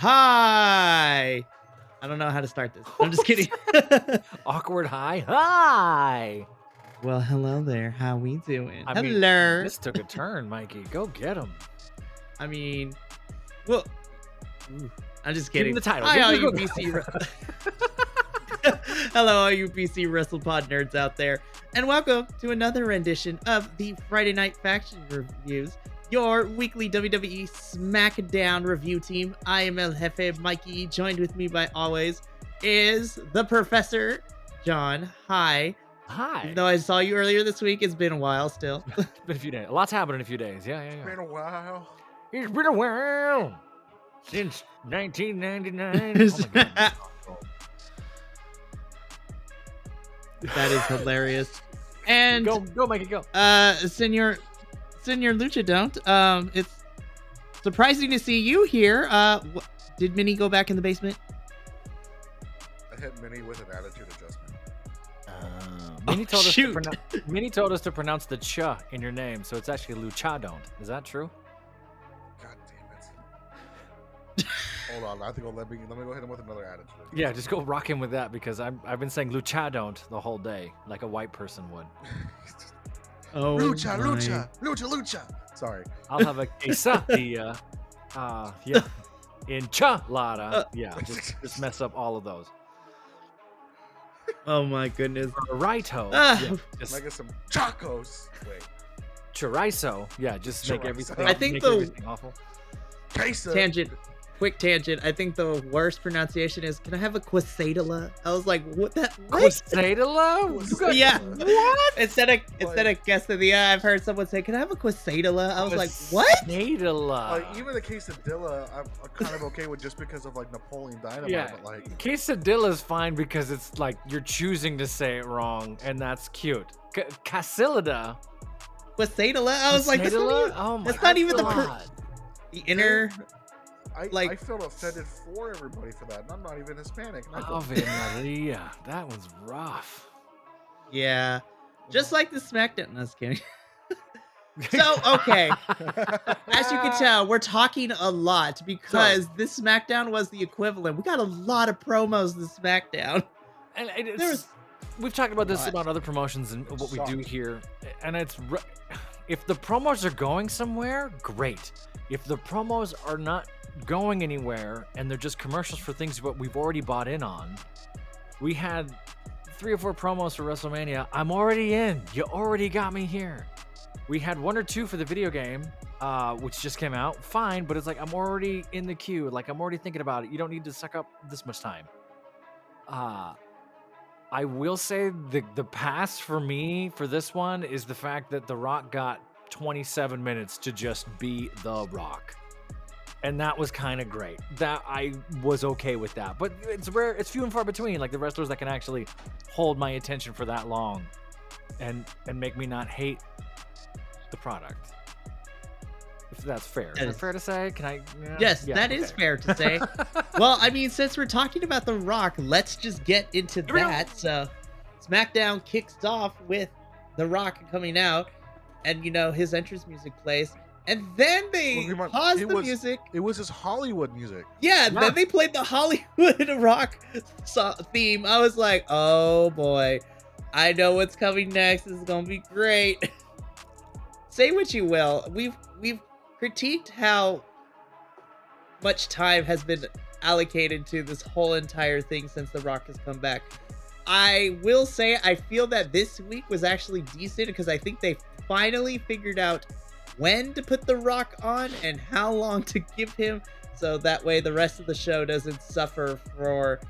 Hi. I don't know how to start this. I'm just kidding. Awkward hi. Hi. Well, hello there. How we doing? I mean, Hello. this took a turn, Mikey. Go get him. I mean, well, I'm just Give kidding. him the title. Hi, Give all him you the- BC. Hello, all you BC WrestlePod nerds out there, and welcome to another rendition of the Friday Night Faction Reviews, your weekly WWE Smackdown review team. I am El Jefe Mikey. Joined with me, by always, is the Professor John. Hi. Hi. Even though I saw you earlier this week, it's been a while still. It's been a few days. A lot's happened in a few days. Yeah. Been a while. It's been a while since 1999. Oh my God. That is hilarious. And go, Mikey, go. Senor Lucha don't. It's surprising to see you here. Did Minnie go back in the basement? I hit Minnie with an attitude adjustment. Minnie told us to pronounce the ch in your name, so it's actually Luchadon. Is that true? God damn it. Hold on, I think let me go hit him with another attitude. Yeah, just go rock him with that because I've been saying Luchadon the whole day, like a white person would. Oh, Lucha. Sorry. I'll have a quesadilla. Yeah, enchilada. Yeah, just mess up all of those. Oh my goodness. Righto. Ah. Just Make us some tacos. Wait. chorizo. Yeah, just make Chorizo. everything. I think make the- everything awful. Queso. Quick tangent. I think the worst pronunciation is, can I have a quesadilla? I was like, what that? Quesadilla? Yeah. What? Instead of quesadilla, I've heard someone say, can I have a quesadilla? I was like, what? Quesadilla. Even the quesadilla, I'm kind of okay with just because of like Napoleon Dynamite. Yeah, But like, quesadilla is fine because it's like you're choosing to say it wrong, and that's cute. Casilda. Quesadilla? I was like, Oh my that's not even God. the inner. I felt offended for everybody for that, and I'm not even Hispanic. and I felt- Ave Maria. That was rough. Yeah. Just like the Smackdown. No, I was kidding. So, okay. As you can tell, we're talking a lot because this Smackdown was the equivalent. We got a lot of promos this Smackdown. And we've talked about this about other promotions and what we do here, and if the promos are going somewhere, great. If the promos are not going anywhere and they're just commercials for things what we've already bought in on, we had 3 or 4 promos for WrestleMania. I'm already in. You already got me here. We had 1 or 2 for the video game, which just came out. Fine, but it's like I'm already in the queue. Like I'm already thinking about it. You don't need to suck up this much time. I will say the pass for me for this one is the fact that The Rock got 27 minutes to just be The Rock. And that was kind of great. That I was okay with that. But it's rare, it's few and far between, like the wrestlers that can actually hold my attention for that long and make me not hate the product. If that's fair. Is that fair to say? Can I? Yeah. Yes, Yeah, that is fair to say. Well, I mean, since we're talking about The Rock, let's just get into that. So, SmackDown kicks off with The Rock coming out, and his entrance music plays, and then they pause the music. It was his Hollywood music. Yeah, then they played the Hollywood Rock theme. I was like, oh boy, I know what's coming next. This is gonna be great. Say what you will, we've critiqued how much time has been allocated to this whole entire thing since The Rock has come back. I will say I feel that this week was actually decent because I think they finally figured out when to put The Rock on and how long to give him, so that way the rest of the show doesn't suffer for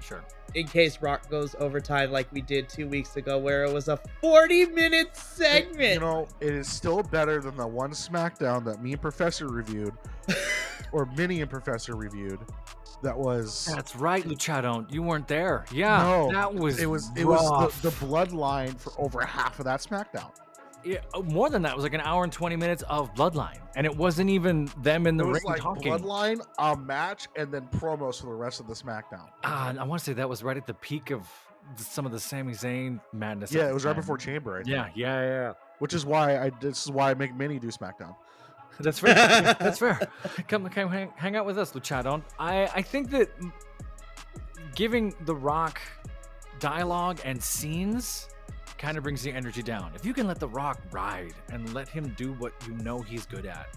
in case Rock goes overtime like we did 2 weeks ago where it was a 40-minute segment. It is still better than the one SmackDown that me and Professor reviewed, or Minnie and Professor reviewed. That's right, Luchadon. You weren't there. Yeah, no, that was it was the bloodline for over half of that SmackDown. Yeah, more than that. It was like an hour and 20 minutes of bloodline, and it wasn't even them in the ring talking. Bloodline, a match, and then promos for the rest of the SmackDown. I want to say that was right at the peak of some of the Sami Zayn madness. Yeah, it was right before Chamber. I think. Yeah. Which is why this is why I make Minnie do SmackDown. That's fair. That's fair. Come hang out with us, Luchadon. I think that giving The Rock dialogue and scenes kind of brings the energy down. If you can let The Rock ride and let him do what you know he's good at,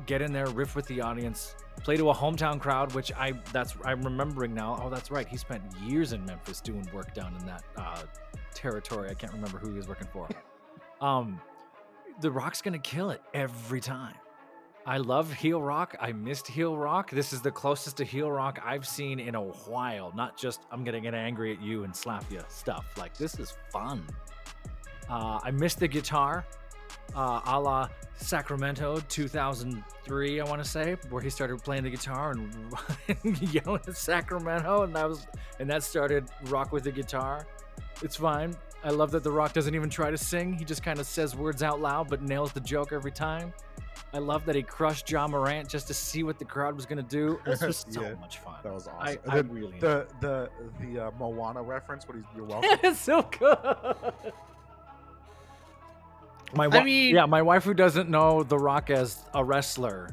get in there, riff with the audience, play to a hometown crowd, which I'm remembering now. Oh, that's right. He spent years in Memphis doing work down in that territory. I can't remember who he was working for. The Rock's gonna kill it every time. I love heel Rock. I missed heel Rock. This is the closest to heel Rock I've seen in a while. Not just I'm gonna get angry at you and slap you stuff. Like, this is fun. I missed the guitar, a la Sacramento 2003, I want to say, where he started playing the guitar and yelling at Sacramento, and that started Rock with the guitar. It's fine. I love that The Rock doesn't even try to sing. He just kind of says words out loud, but nails the joke every time. I love that he crushed John Morant just to see what the crowd was going to do. This was so much fun. That was awesome. I really the Moana reference, you're welcome. It's so good. My wife, who doesn't know The Rock as a wrestler,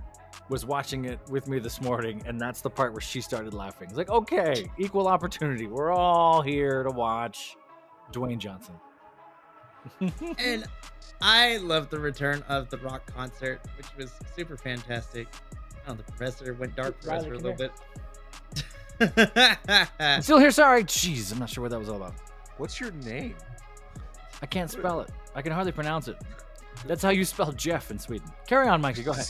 was watching it with me this morning, and that's the part where she started laughing. It's like, okay, equal opportunity. We're all here to watch Dwayne Johnson. And I love the return of the Rock concert, which was super fantastic. Oh, the professor went dark for us for a little bit. I'm still here, sorry. Jeez, I'm not sure what that was all about. What's your name? I can't spell it. I can hardly pronounce it. That's how you spell Jeff in Sweden. Carry on, Mikey. Go ahead.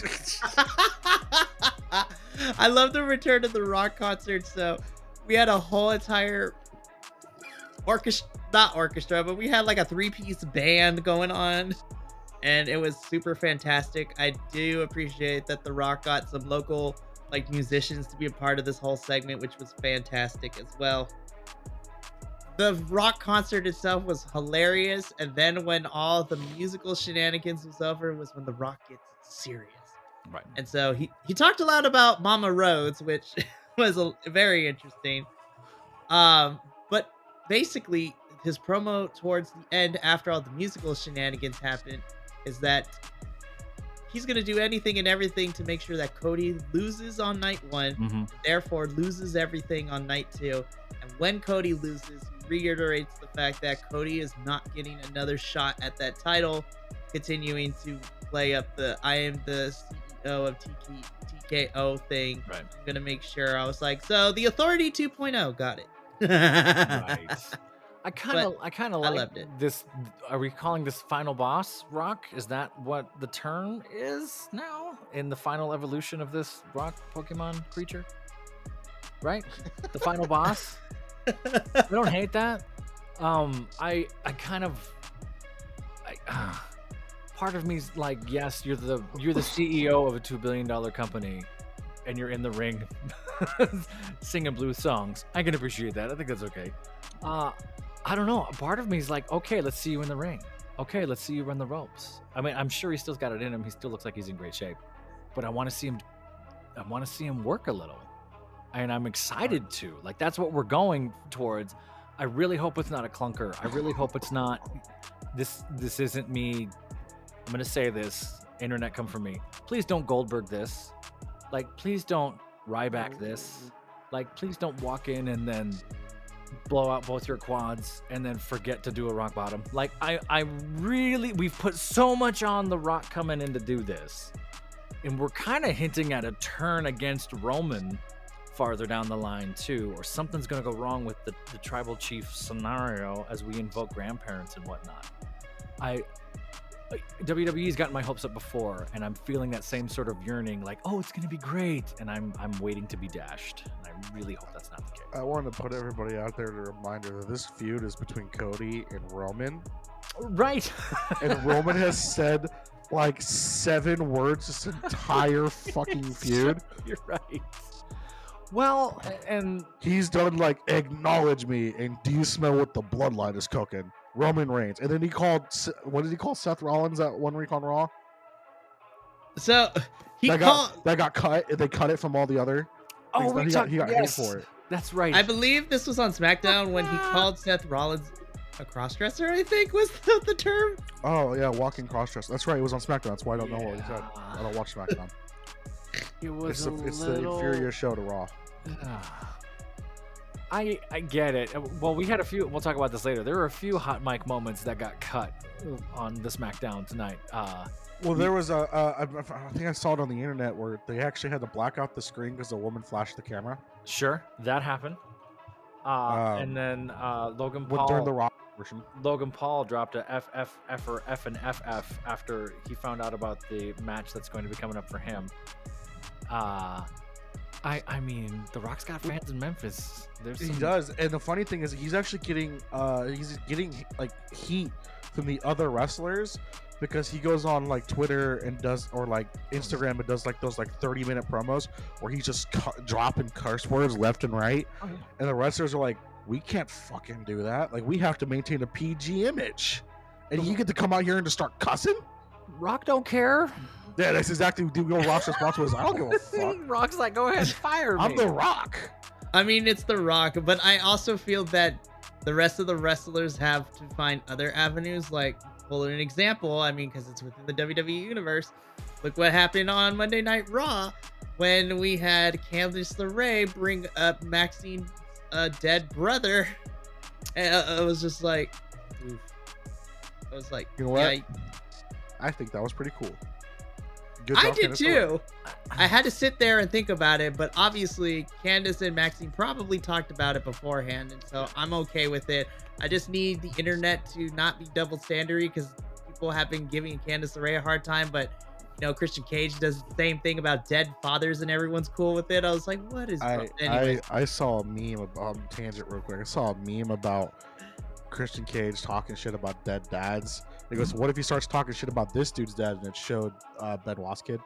I love the return of the Rock concert. So we had a whole entire not orchestra, but we had like a 3-piece band going on, and it was super fantastic. I do appreciate that The Rock got some local like musicians to be a part of this whole segment, which was fantastic as well. The Rock concert itself was hilarious, and then when all the musical shenanigans was over was when The Rock gets serious. Right. And so he talked a lot about Mama Rhodes, which was very interesting. But basically his promo towards the end, after all the musical shenanigans happened, is that he's going to do anything and everything to make sure that Cody loses on night 1, therefore loses everything on night 2. And when Cody loses, he reiterates the fact that Cody is not getting another shot at that title, continuing to play up the I am the CEO of TKO thing. Right. I'm going to make sure. I was like, so the Authority 2.0, got it. Right. I kind of like loved it. This. Are we calling this final boss Rock? Is that what the term is now in the final evolution of this Rock Pokemon creature? Right? The final boss. I don't hate that. I kind of. Part of me's like, yes, you're the CEO of a $2 billion company, and you're in the ring singing blues songs. I can appreciate that. I think that's okay. I don't know. Part of me is like, okay, let's see you in the ring. Okay, let's see you run the ropes. I mean, I'm sure he still's got it in him. He still looks like he's in great shape, but I want to see him work a little, and I'm excited to. Like, that's what we're going towards. I really hope it's not a clunker. I really hope it's not. This isn't me. I'm gonna say this. Internet, come for me. Please don't Goldberg this. Like, please don't Ryback this. Like, please don't walk in and then blow out both your quads and then forget to do a rock bottom. Like, we've put so much on The Rock coming in to do this, and we're kind of hinting at a turn against Roman farther down the line too, or something's gonna go wrong with the tribal chief scenario as we invoke grandparents and whatnot. WWE's gotten my hopes up before, and I'm feeling that same sort of yearning, like, oh, it's gonna be great, and I'm waiting to be dashed, and I really hope that's not the case. I want to put everybody out there to reminder that this feud is between Cody and Roman. Right. And Roman has said like 7 words this entire fucking feud. You're right. Well, and he's done like, acknowledge me, and do you smell what the bloodline is cooking? Roman Reigns. And then he called, what did he call Seth Rollins that 1 week on Raw? So that got cut. They cut it from all the other. Oh, he got hate for it. That's right. I believe this was on Smackdown when he called Seth Rollins a crossdresser, I think was the term. Oh yeah, walking crossdresser. That's right. It was on SmackDown. That's why I don't know what he said. I don't watch SmackDown. It was It's the inferior show to Raw. I get it. Well, we had a few. We'll talk about this later. There were a few hot mic moments that got cut on the SmackDown tonight. Well, there was I think I saw it on the internet where they actually had to black out the screen because a woman flashed the camera. Sure, that happened. And then Logan Paul during the Raw version. Logan Paul dropped a F or F and FF after he found out about the match that's going to be coming up for him. I mean, The Rock's got fans in Memphis. He does, and the funny thing is, he's actually getting like heat from the other wrestlers because he goes on like Twitter and does, or like Instagram and does like those like 30-minute promos where he's just dropping curse words left and right, and the wrestlers are like, we can't fucking do that. Like, we have to maintain a PG image, and you get to come out here and just start cussing. Rock don't care. Yeah, that's exactly what Rock's response was. I don't give a fuck. Rock's like, go ahead, fire me. I'm The Rock. I mean, it's The Rock, but I also feel that the rest of the wrestlers have to find other avenues. Like, well, an example, I mean, because it's within the WWE universe. Look what happened on Monday Night Raw when we had Candice LeRae bring up Maxine's dead brother. And I was just like, oof. I was like, you know what? Yeah, I think that was pretty cool. I did too. I had to sit there and think about it, but obviously Candice and Maxine probably talked about it beforehand, and so I'm okay with it. I just need the internet to not be double standardy because people have been giving Candice LeRae a hard time, but you know, Christian Cage does the same thing about dead fathers and everyone's cool with it. I was like, what is anyway. I saw a meme about tangent real quick. I saw a meme about Christian Cage talking shit about dead dads. He goes, what if he starts talking shit about this dude's dad? And it showed Benoit's kid.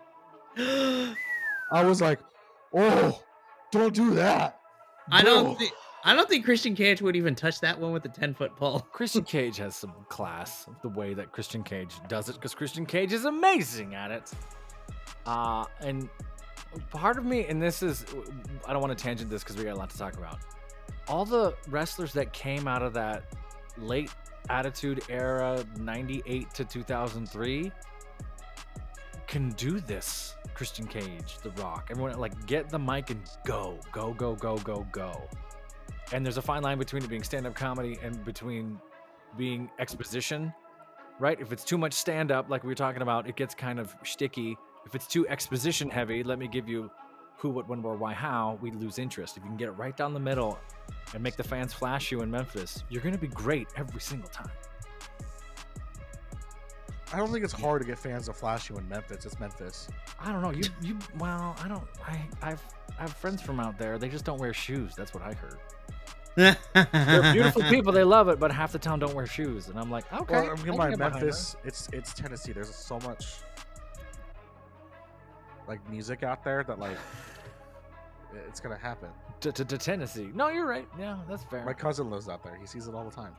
I was like, oh, don't do that. I don't think Christian Cage would even touch that one with a 10-foot pole. Christian Cage has some class, the way that Christian Cage does it, because Christian Cage is amazing at it. And part of me, and this is, I don't want to tangent this because we got a lot to talk about. All the wrestlers that came out of that late Attitude Era, 98 to 2003, can do this. Christian Cage, The Rock, everyone, like, get the mic and go. And there's a fine line between it being stand-up comedy and between being exposition, right? If it's too much stand-up, like we were talking about, it gets kind of shticky. If it's too exposition heavy, let me give you who, what, when, where, why, how, we lose interest. If you can get it right down the middle and make the fans flash you in Memphis, you're going to be great every single time. I don't think it's hard to get fans to flash you in Memphis. It's Memphis. I don't know. I have friends from out there. They just don't wear shoes. That's what I heard. They're beautiful people. They love it, but half the town don't wear shoes. And I'm like, okay. Well, I'm by Memphis. It's Tennessee. There's so much like music out there that like it's gonna happen. To Tennessee. No, you're right. Yeah, that's fair. My cousin lives out there. He sees it all the time.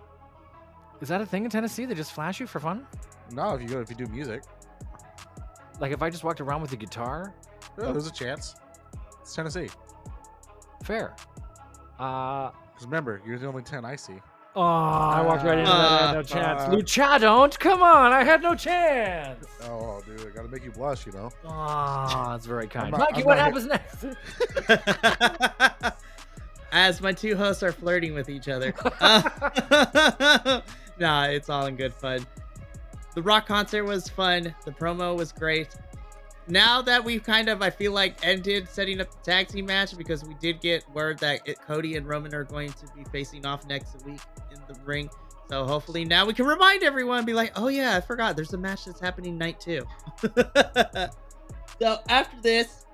Is that a thing in Tennessee? They just flash you for fun? No, if you do music. Like if I just walked around with a guitar? Yeah, there's a chance. It's Tennessee. Fair. Because remember, you're the only 10 I see. Oh, I walked right into that. I had no chance. Lucha, don't. Come on. I had no chance. Oh, dude. I got to make you blush, you know? Oh, that's very kind. Mikey, what happens next? As my two hosts are flirting with each other. Nah, it's all in good fun. The Rock concert was fun. The promo was great. Now that we've kind of, I feel like, ended setting up the tag team match, because we did get word that Cody and Roman are going to be facing off next week in the ring. So hopefully now we can remind everyone and be like, oh yeah, I forgot. There's a match that's happening night 2. So after this,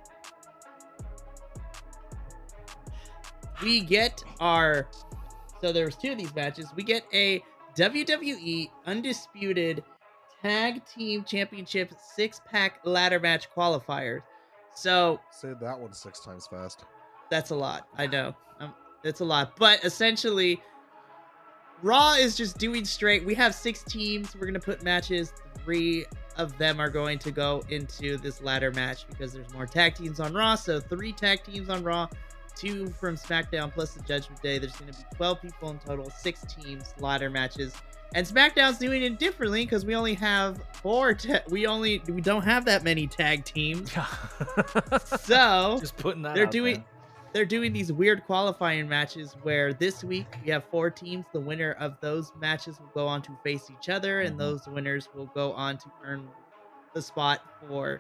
we get so there's 2 of these matches. We get a WWE Undisputed Tag Team Championship 6-pack ladder match qualifiers. So say that one 6 times fast. That's a lot. I know. It's a lot. But essentially, Raw is just doing straight. We have 6 teams. We're going to put matches. 3 of them are going to go into this ladder match because there's more tag teams on Raw. So 3 tag teams on Raw, 2 from SmackDown plus the Judgment Day. There's going to be 12 people in total, 6 teams, ladder matches. And SmackDown's doing it differently because we only have 4. We don't have that many tag teams. So just putting that they're out doing there. they're doing these weird qualifying matches where this week we have 4 teams. The winner of those matches will go on to face each other, and those winners will go on to earn the spot for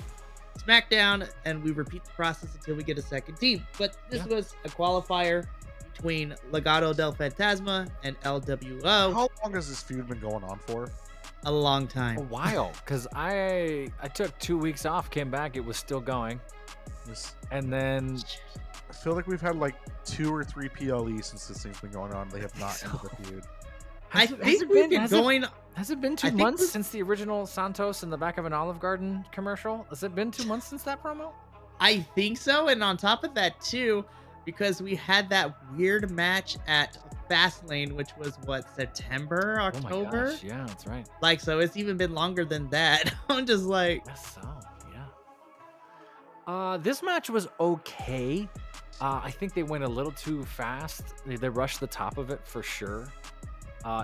SmackDown, and we repeat the process until we get a second team. But this was a qualifier between Legado del Fantasma and LWO. How long has this feud been going on for? A long A time. while, because I took 2 weeks off, came back, it was still going, and then I feel like we've had like 2 or 3 PLEs since this thing's been going on. They have not ended the feud. I think we've been going. Has it been 2 months since the original Santos in the back of an Olive Garden commercial? Has it been 2 months since that promo? I think so, and on top of that too, because we had that weird match at Fastlane, which was what, September, October? Oh my gosh, yeah, that's right. Like, so it's even been longer than that. I'm just like, Yes, so yeah. This match was okay. I think they went a little too fast. They rushed the top of it for sure.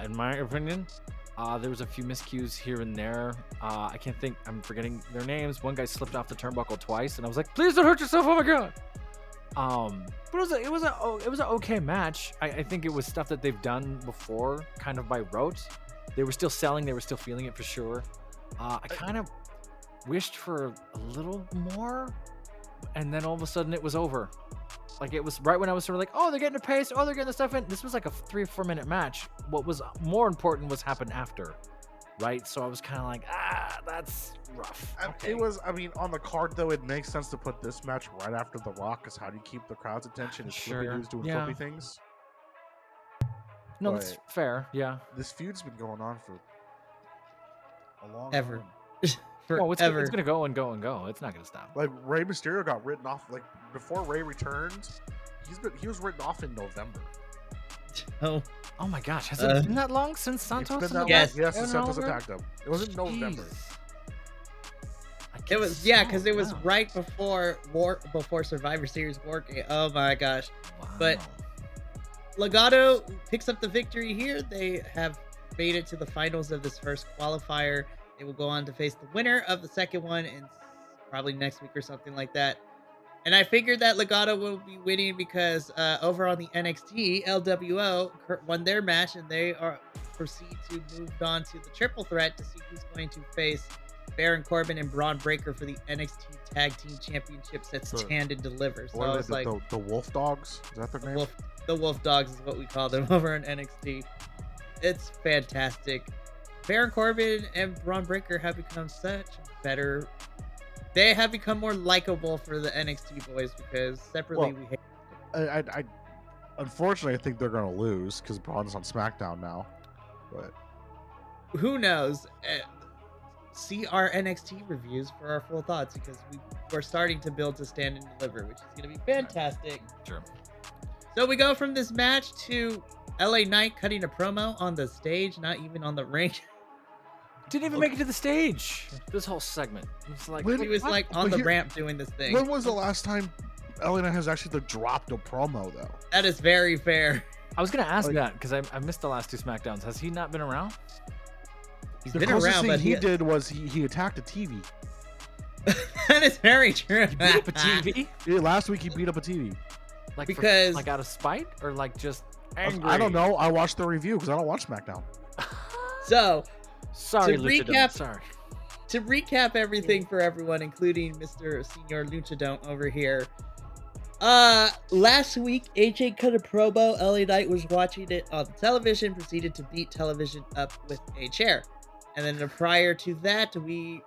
In my opinion, there was a few miscues here and there. I can't think. I'm forgetting their names. One guy slipped off the turnbuckle twice, and I was like, "Please don't hurt yourself!" Oh my god. But it was an okay match. I think it was stuff that they've done before, kind of by rote. They were still selling. They were still feeling it for sure. I kind of wished for a little more, and then all of a sudden it was over. Like, it was right when I was sort of like, oh, they're getting a pace, oh, they're getting the stuff in. This was like a 3 or 4 minute match. What was more important was happened after, right? So I was kind of like, that's rough. Okay. It was, I mean, on the card though, it makes sense to put this match right after The Rock, because how do you keep the crowd's attention? Is Sure. Flippy doing Yeah. flippy things? No, But that's fair. Yeah. this feud's been going on for a long ever. time. Oh, it's Forever. gonna go and go and go. It's not gonna stop. Like, Rey Mysterio got written off, like, before Rey returned, he was written off in November. Oh, Oh my gosh, has it been that long since Santos? It's been and that the Yes. long. Yes, and Santos Oliver? attacked him. It was in November. Jeez. I it guess was so, because it was wow. right before Survivor Series working. Oh my gosh. But Wow. Legado picks up the victory here. They have made it to the finals of this first qualifier. They will go on to face the winner of the second one in probably next week or something like that. And I figured that Legado will be winning because over on the NXT, LWO won their match, and they proceed to move on to the triple threat to see who's going to face Baron Corbin and Braun Breaker for the NXT Tag Team Championships at Sure. Stand and Deliver. So What I are was they, like, the Wolf Dogs? Is that their name? the Wolf Dogs is what we call them over in NXT. It's fantastic. Baron Corbin and Braun Breaker have become such better. They have become more likable for the NXT boys because separately Well, we hate. I unfortunately, I think they're gonna lose because Braun's on SmackDown now. But Who knows? See our NXT reviews for our full thoughts because we're starting to build to Stand and Deliver, which is going to be fantastic. Sure. So we go from this match to LA Knight cutting a promo on the stage, not even on the ring. Didn't even make it to the stage. This whole segment. It's like, When- He was what? like on But the here- ramp doing this thing. when was the last time Elena has actually dropped a promo though? That is very fair. I was gonna ask Like- that because I missed the last 2 Smackdowns. Has he not been around? He's The been closest around, thing but he did was he attacked a TV. that is very true. Beat up a TV? Yeah, last week he beat up a TV. Like Because- like out of spite or like just angry? I don't know. I watched the review because I don't watch SmackDown. So Sorry, To Luchador. recap- Sorry. to recap everything for everyone, including Mr. Senior Luchadon over here. Last week, AJ cut a promo. LA Knight was watching it on the television, proceeded to beat television up with a chair. And then prior to that, we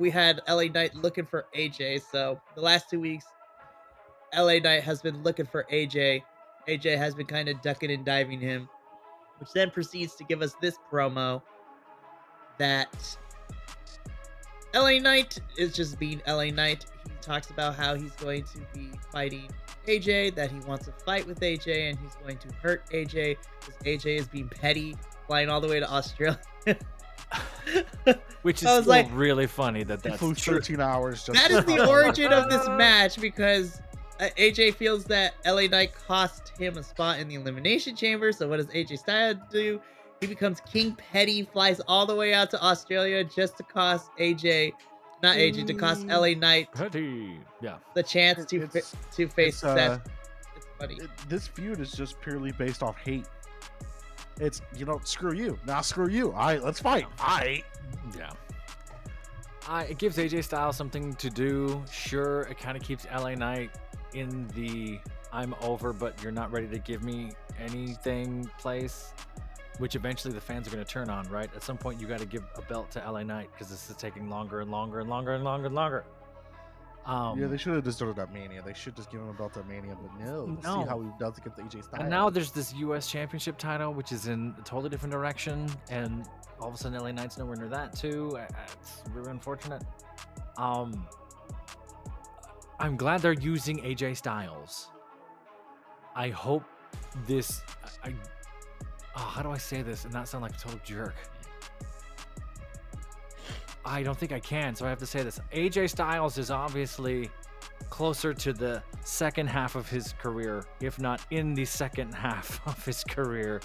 had LA Knight looking for AJ. So the last 2 weeks, LA Knight has been looking for AJ. AJ has been kind of ducking and diving him, which then proceeds to give us this promo that LA Knight is just being LA Knight. He talks about how he's going to be fighting AJ, that he wants to fight with AJ, and he's going to hurt AJ because AJ is being petty, flying all the way to Australia. Which is I was still like- really funny He that's flew true. 13 hours just That to is the come. origin of this match because AJ feels that LA Knight cost him a spot in the Elimination Chamber. So what does AJ Styles do? He becomes King Petty, flies all the way out to Australia just to cost to cost LA Knight Petty. Yeah. the chance to face Seth. It's funny. This feud is just purely based off hate. It's, screw you. Now screw you. All right, let's fight. All right. Yeah. It gives AJ Styles something to do. Sure, it kind of keeps LA Knight in the I'm over, but you're not ready to give me anything place, which eventually the fans are going to turn on, right? At some point, you got to give a belt to LA Knight because this is taking longer and longer and longer and longer and longer. Yeah, they should have just done it at Mania. They should just give him a belt at Mania, but no. Let's see how he does against AJ Styles. And now there's this U.S. Championship title, which is in a totally different direction, and all of a sudden LA Knight's nowhere near that too. It's really unfortunate. I'm glad they're using AJ Styles. I hope this. How do I say this and not sound like a total jerk? I don't think I can, so I have to say this. AJ Styles is obviously closer to the second half of his career, if not in the second half of his career,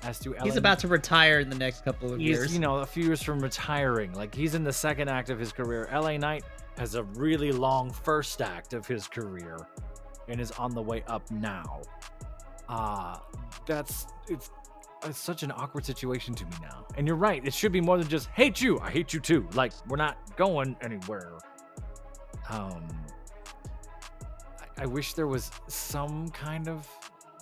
as to He's about to retire in the next couple of years. He's, a few years from retiring. Like, he's in the second act of his career. LA Knight has a really long first act of his career and is on the way up now. It's such an awkward situation to me now. And you're right, it should be more than just hate you, I hate you too. Like, we're not going anywhere. I wish there was some kind of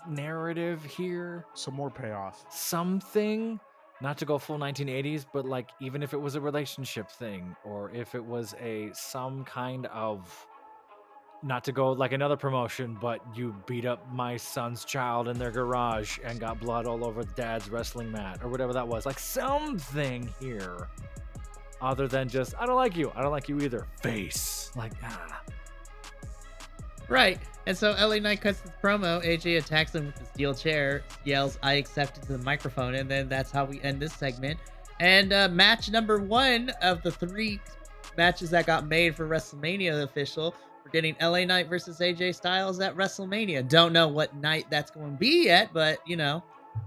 narrative here, some more payoff, something, not to go full 1980s, but like, even if it was a relationship thing, or if it was some kind of, not to go like another promotion, but you beat up my son's child in their garage and got blood all over dad's wrestling mat, or whatever that was. Like, something here other than just, I don't like you either, face. Like, Right. And so LA Knight cuts the promo. AJ attacks him with the steel chair, yells, "I accept" to the microphone, and then that's how we end this segment. And match number 1 of the 3 matches that got made for WrestleMania official. We're getting LA Knight versus AJ Styles at WrestleMania. Don't know what night that's going to be yet, but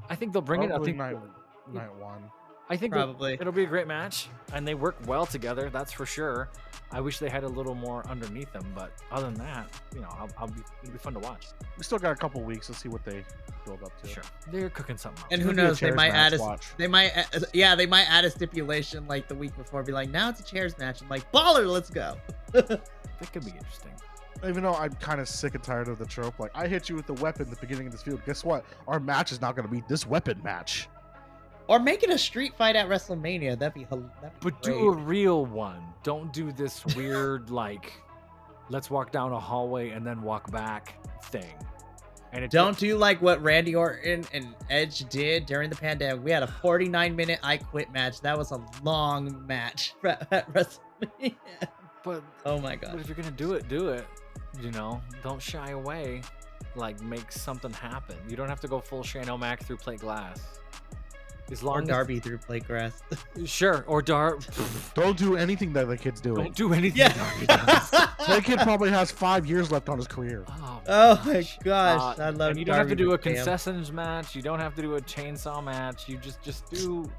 I think they'll bring probably it. Night 1. I think probably it'll be a great match, and they work well together. That's for sure. I wish they had a little more underneath them, but other than that, it'll be fun to watch. We still got a couple weeks to see what they build up to. Sure, they're cooking something up. And who knows? They might add they might add a stipulation like the week before, be like, now it's a chairs match. I'm like, baller, let's go. That could be interesting. Even though I'm kind of sick and tired of the trope, like, I hit you with the weapon at the beginning of this field. Guess what? Our match is not going to be this weapon match. Or make it a street fight at WrestleMania. That'd be But great. do a real one. Don't do this weird, like, let's walk down a hallway and then walk back thing. And don't do like what Randy Orton and Edge did during the pandemic. We had a 49-minute I Quit match. That was a long match at WrestleMania. But oh my god! But if you're gonna do it. Don't shy away. Like, make something happen. You don't have to go full Shane O'Mac through plate glass. Or Darby through plate grass. Sure, or Don't do anything that the kid's doing. Don't do anything Darby does. That kid probably has 5 years left on his career. Oh my gosh, I love. And you don't have to do a concessions match. You don't have to do a chainsaw match. You just do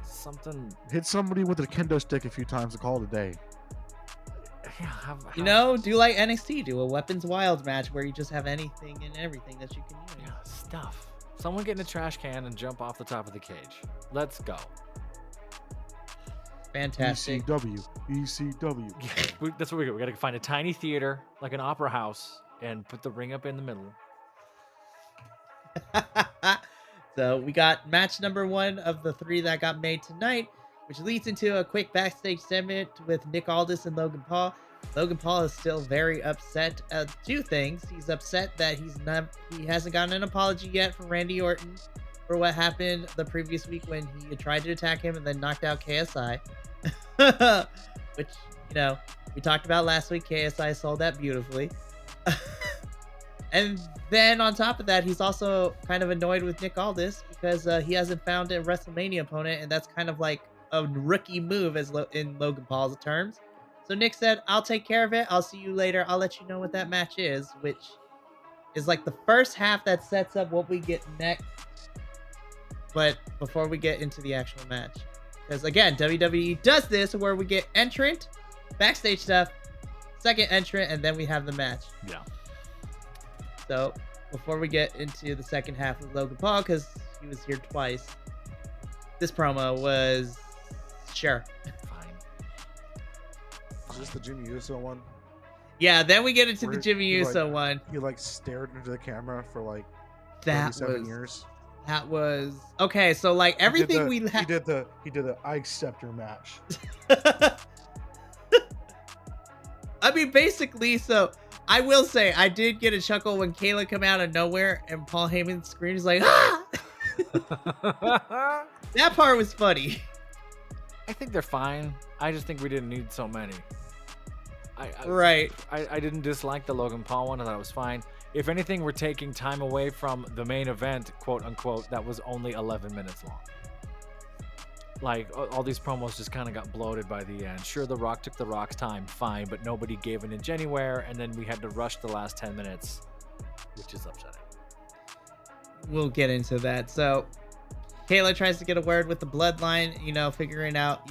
something. Hit somebody with a kendo stick a few times and call it a day. Yeah, do like NXT. Do a Weapons Wild match where you just have anything and everything that you can use. Yeah, stuff. Someone get in a trash can and jump off the top of the cage. Let's go. Fantastic. ECW. That's what we got. We got to find a tiny theater, like an opera house, and put the ring up in the middle. So we got match number 1 of the 3 that got made tonight, which leads into a quick backstage segment with Nick Aldis and Logan Paul. Logan Paul is still very upset at 2 things. He's upset that he hasn't gotten an apology yet from Randy Orton for what happened the previous week when he tried to attack him and then knocked out KSI. Which, we talked about last week. KSI sold that beautifully. And then on top of that, he's also kind of annoyed with Nick Aldis because he hasn't found a WrestleMania opponent, and that's kind of like a rookie move in Logan Paul's terms. So Nick said, I'll take care of it. I'll see you later. I'll let you know what that match is, which is like the first half that sets up what we get next. But before we get into the actual match, because again, WWE does this where we get entrant, backstage stuff, second entrant, and then we have the match. Yeah. So before we get into the second half of Logan Paul, because he was here twice, this promo was sure. Fine. Is this the Jimmy Uso one? Yeah, then we get into Where the Jimmy he, Uso like, one. He like stared into the camera for like That 37 was years. that was okay. So like everything we He did the I accept your match. I mean, basically, so I will say I did get a chuckle when Kayla come out of nowhere and Paul Heyman screams like, ah! That part was funny. I think they're fine. I just think we didn't need so many. Right. I didn't dislike the Logan Paul one. I thought it was fine. If anything, we're taking time away from the main event, quote unquote, that was only 11 minutes long. Like, all these promos just kind of got bloated by the end. Sure, The Rock took The Rock's time, fine, but nobody gave an inch anywhere, and then we had to rush the last 10 minutes, which is upsetting. We'll get into that. So Kayla tries to get a word with the Bloodline, figuring out,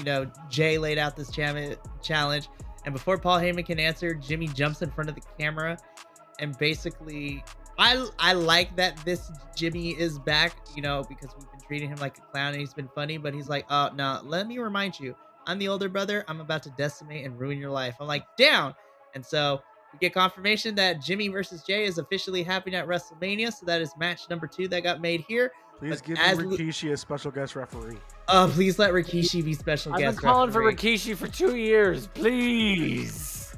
Jay laid out this challenge. And before Paul Heyman can answer, Jimmy jumps in front of the camera. And basically, I like that this Jimmy is back, because we've been treating him like a clown and he's been funny. But he's like, oh, no, let me remind you, I'm the older brother. I'm about to decimate and ruin your life. I'm like, down. And so we get confirmation that Jimmy versus Jay is officially happening at WrestleMania. So that is match number 2 that got made here. Please But give Rikishi a special guest referee. Please let Rikishi be special guest I've been calling referee. for Rikishi for 2 years. Please.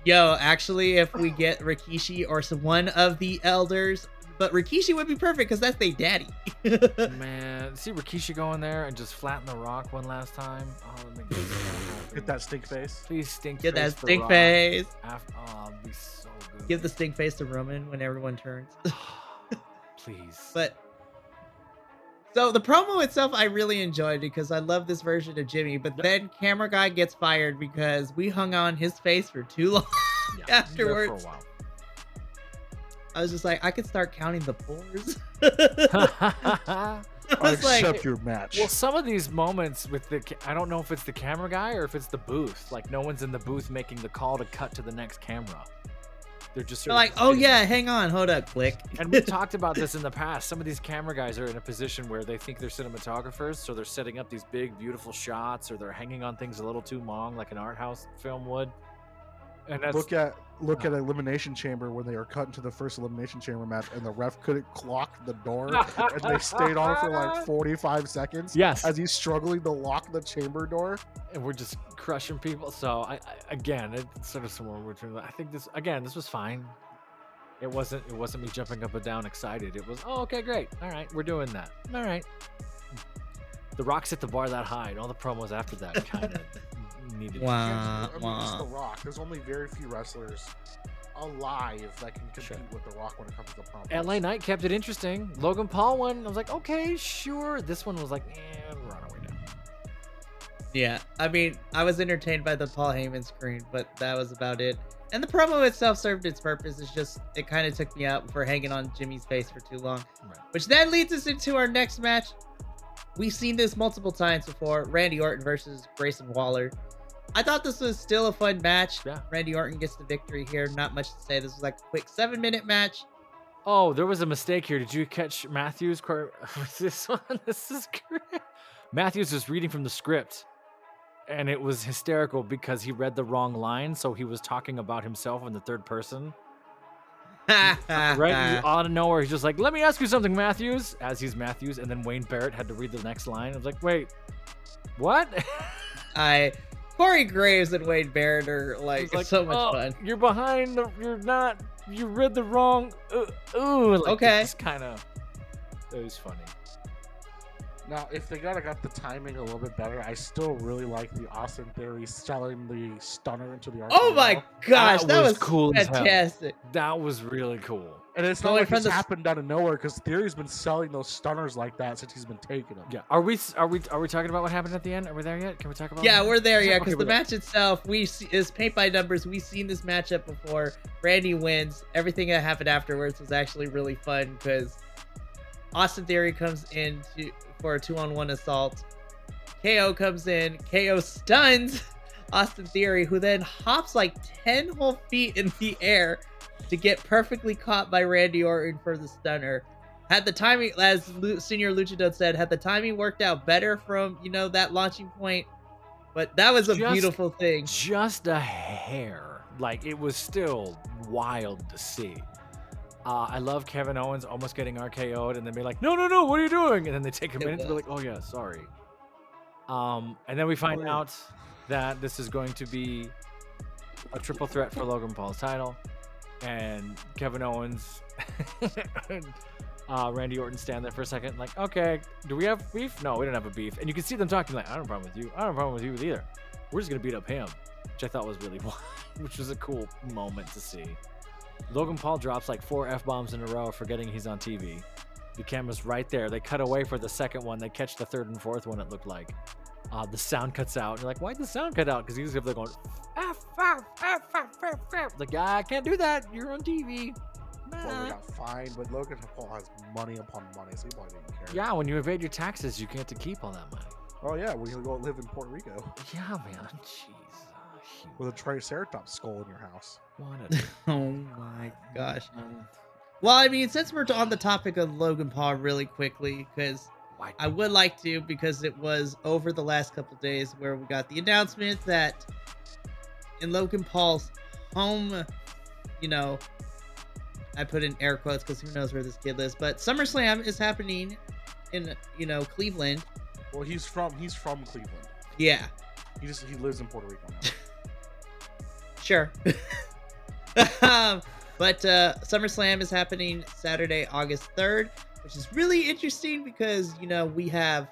Yo, actually, if we get Rikishi or one of the elders, but Rikishi would be perfect because that's their daddy. Man, see Rikishi go in there and just flatten The Rock one last time. Oh, that makes me so happy. Get that stink face. Please stink Get face that The stink Rock. face. Oh, it'd be so good. Give the stink face to Roman when everyone turns. Please. But so the promo itself, I really enjoyed because I love this version of Jimmy. But then camera guy gets fired because we hung on his face for too long afterwards. For a while. I was just like, I could start counting the pores. I was like- accept your match. Well, some of these moments with I don't know if it's the camera guy or if it's the booth. Like, no one's in the booth making the call to cut to the next camera. They're just They're sort like, of oh sitting yeah, hang on, hold up, click. And we talked about this in the past. Some of these camera guys are in a position where they think they're cinematographers, so they're setting up these big, beautiful shots, or they're hanging on things a little too long, like an art house film would. And that's Look at Elimination Chamber when they were cut into the first Elimination Chamber match, and the ref couldn't clock the door, and they stayed on for like 45 seconds. Yes. As he's struggling to lock the chamber door. and we're just crushing people. So again, it's sort of somewhere between. I think this was fine. It wasn't me jumping up and down excited. It was, oh, okay, great. All right, we're doing that. All right. The Rock set the bar that high, and all the promos after that kind of needed. Wow. I mean, it's The Rock. There's only very few wrestlers alive that can compete with The Rock when it comes to the promos. LA Knight kept it interesting. Logan Paul one, I was like, okay, sure. This one was like, we're on our way down. Yeah, I mean, I was entertained by the Paul Heyman screen, but that was about it. And the promo itself served its purpose. It's just, it kind of took me out for hanging on Jimmy's face for too long. Right. Which then leads us into our next match. We've seen this multiple times before. Randy Orton versus Grayson Waller. I thought this was still a fun match. Yeah. Randy Orton gets the victory here. Not much to say. This was like a quick 7-minute match. Oh, there was a mistake here. Did you catch Matthews? This one? This is great. Matthews was reading from the script, and it was hysterical because he read the wrong line, so he was talking about himself in the third person. Right out of nowhere, he's just like, let me ask you something, Matthews, as he's Matthews, and then Wayne Barrett had to read the next line. I was like, wait, what? Corey Graves and Wade Barrett are like so much fun. You're behind, you read the wrong, like, okay. It's kind of, it was funny. Now, if they got the timing a little bit better, I still really like the Austin Theory selling the stunner into the RKO. Oh my gosh, that was cool as hell. fantastic. That was really cool. And it's not Going like from it's the- happened out of nowhere because Theory's been selling those stunners like that since he's been taking them. Yeah. Are we talking about what happened at the end? Are we there yet? Can we talk about? Yeah, we're there, yeah, because Okay, the match itself, is paint by numbers. We've seen this matchup before. Randy wins. Everything that happened afterwards was actually really fun because Austin Theory comes in for a 2-on-1 assault. KO comes in. KO stuns Austin Theory, who then hops like 10 whole feet in the air to get perfectly caught by Randy Orton for the stunner. Had the timing, as Senior Luchador said, had the timing worked out better from, that launching point. But that was a beautiful thing. Just a hair. Like, it was still wild to see. I love Kevin Owens almost getting RKO'd and then be like, no, what are you doing? And then they take a minute to be like, oh yeah, sorry. And then we find out that this is going to be a triple threat for Logan Paul's title. And Kevin Owens and Randy Orton stand there for a second like, okay, do we have beef? No, we don't have a beef. And you can see them talking like, I don't have a problem with you. I don't have a problem with you either. We're just going to beat up him, which I thought was really wild, which was a cool moment to see. Logan Paul drops like 4 F-bombs in a row, forgetting he's on TV. The camera's right there. They cut away for the second one. They catch the third and fourth one, it looked like. The sound cuts out. You're like, why'd the sound cut out? Because he's up there going, F, F, F, F, F, F. Like, I can't do that. You're on TV. Well, they got fined, but Logan Paul has money upon money, so he probably didn't care. Yeah, when you evade your taxes, you get to keep all that money. Oh, yeah, when you go live in Puerto Rico. Yeah, man. Jeez. With a Triceratops skull in your house. Oh my gosh. Well, I mean, since we're on the topic of Logan Paul really quickly, because I would like to, because it was over the last couple days where we got the announcement that in Logan Paul's home, I put in air quotes because who knows where this kid lives, but SummerSlam is happening in, Cleveland. Well, he's from Cleveland. Yeah. He lives in Puerto Rico now. Sure. But SummerSlam is happening Saturday, August 3rd, which is really interesting because, we have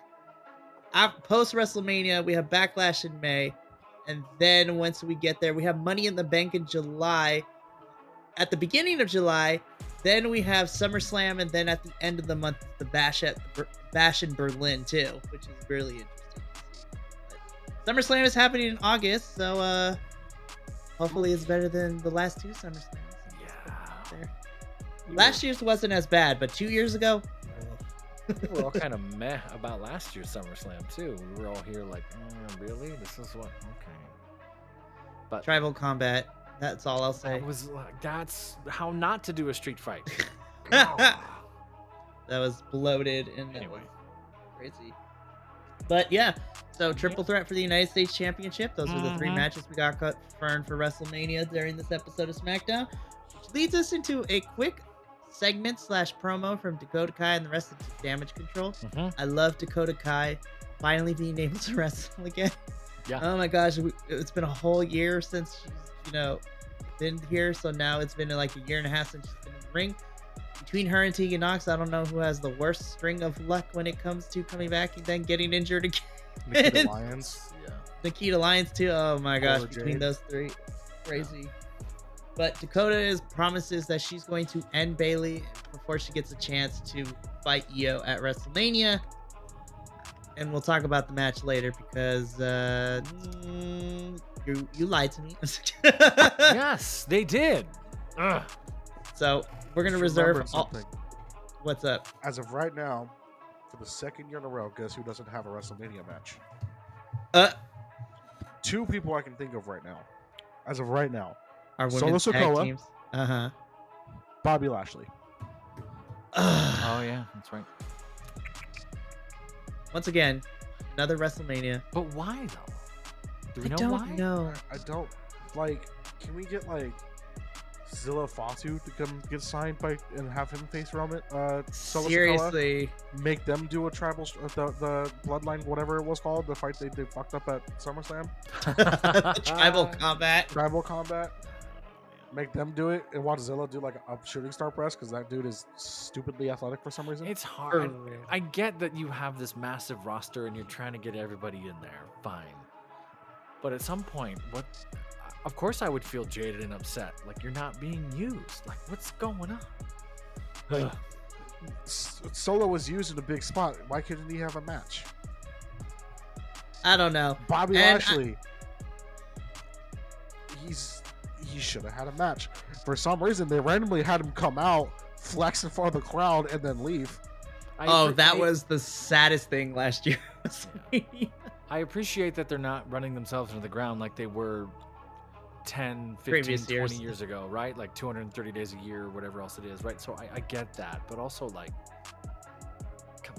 post WrestleMania, we have Backlash in May, and then once we get there, we have Money in the Bank in July. At the beginning of July, then we have SummerSlam, and then at the end of the month, the Bash in Berlin too, which is really interesting to see. But SummerSlam is happening in August, so hopefully it's better than the last 2 SummerSlams. Yeah. Last year's wasn't as bad, but 2 years ago, we were all kind of meh about last year's SummerSlam too. We were all here like, really? This is what? Okay. But Tribal Combat. That's all I'll say. That's how not to do a street fight. That was bloated and Anyway. Crazy. But yeah, so triple threat for the United States Championship. Those are the 3 matches we got confirmed for WrestleMania during this episode of Smackdown, which leads us into a quick segment / promo from Dakota Kai and the rest of Damage Control. I love Dakota Kai finally being able to wrestle again. Yeah. Oh my gosh, it's been a whole year since she's, been here. So now it's been like a year and a half since she's been in the ring. Between her and Tegan Nox, I don't know who has the worst string of luck when it comes to coming back and then getting injured again. Nikita Lyons. Yeah. Nikita Lyons too. Oh my gosh, Cora between Jade. those 3, crazy. But Dakota promises that she's going to end Bayley before she gets a chance to fight Io at WrestleMania. And we'll talk about the match later because you lied to me. Yes, they did. Ugh. So we're gonna Just reserve remember something. What's up? As of right now, for the 2nd year in a row, guess who doesn't have a WrestleMania match? 2 people I can think of right now. As of right now, Our Solo women's tag Sikoa. teams. Uh-huh. Bobby Lashley. Oh yeah, that's right. Once again, another WrestleMania. But why though? Do we know don't why? know. I don't Can we get Zilla Fatu to come get signed and have him face Roman? Solo Sikoa? Seriously. Make them do a tribal the bloodline, whatever it was called, the fight they fucked up at SummerSlam. Tribal combat. Tribal combat. Make them do it and watch Zilla do like a shooting star press because that dude is stupidly athletic for some reason. It's hard. I get that you have this massive roster and you're trying to get everybody in there. Fine. But at some point, of course I would feel jaded and upset. Like, you're not being used. Like, what's going on? Solo was used in a big spot. Why couldn't he have a match? I don't know. Bobby Lashley. He should have had a match. For some reason, they randomly had him come out, flex in front of the crowd, and then leave. That was the saddest thing last year. I appreciate that they're not running themselves into the ground like they were 10, 15, 20 years ago, right? Like 230 days a year, whatever else it is, right? So I get that, but also like,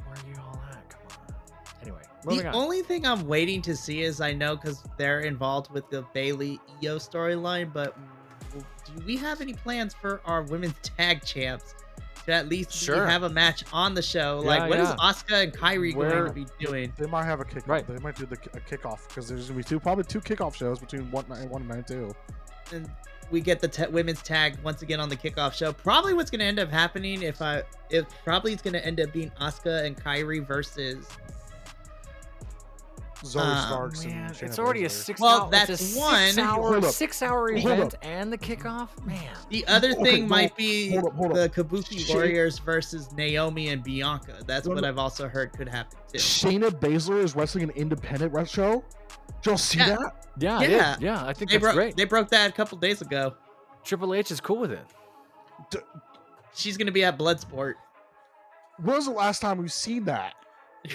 where are you all at? Come on. Anyway, moving on. Only thing I'm waiting to see is, I know because they're involved with the Bailey Io storyline, but do we have any plans for our women's tag champs to at least have a match on the show? Like, what is Asuka and Kairi going to be doing? They might have a kickoff. Right. They might do a kickoff because there's going to be probably two kickoff shows between 1 and 92. And we get the women's tag once again on the kickoff show. Probably what's going to end up happening it's going to end up being Asuka and Kairi versus Zoe Starks. Man, and it's Shayna already Baszler. a 6 6 hour event and the kickoff. Man, the other thing might be hold the up. Kabuki Warriors versus Naomi and Bianca. That's what I've also heard could happen too. Shayna Baszler is wrestling an independent show. Did y'all see that? Yeah. I think that's great. They broke that a couple days ago. Triple H is cool with it. She's gonna be at Bloodsport. When was the last time we've seen that?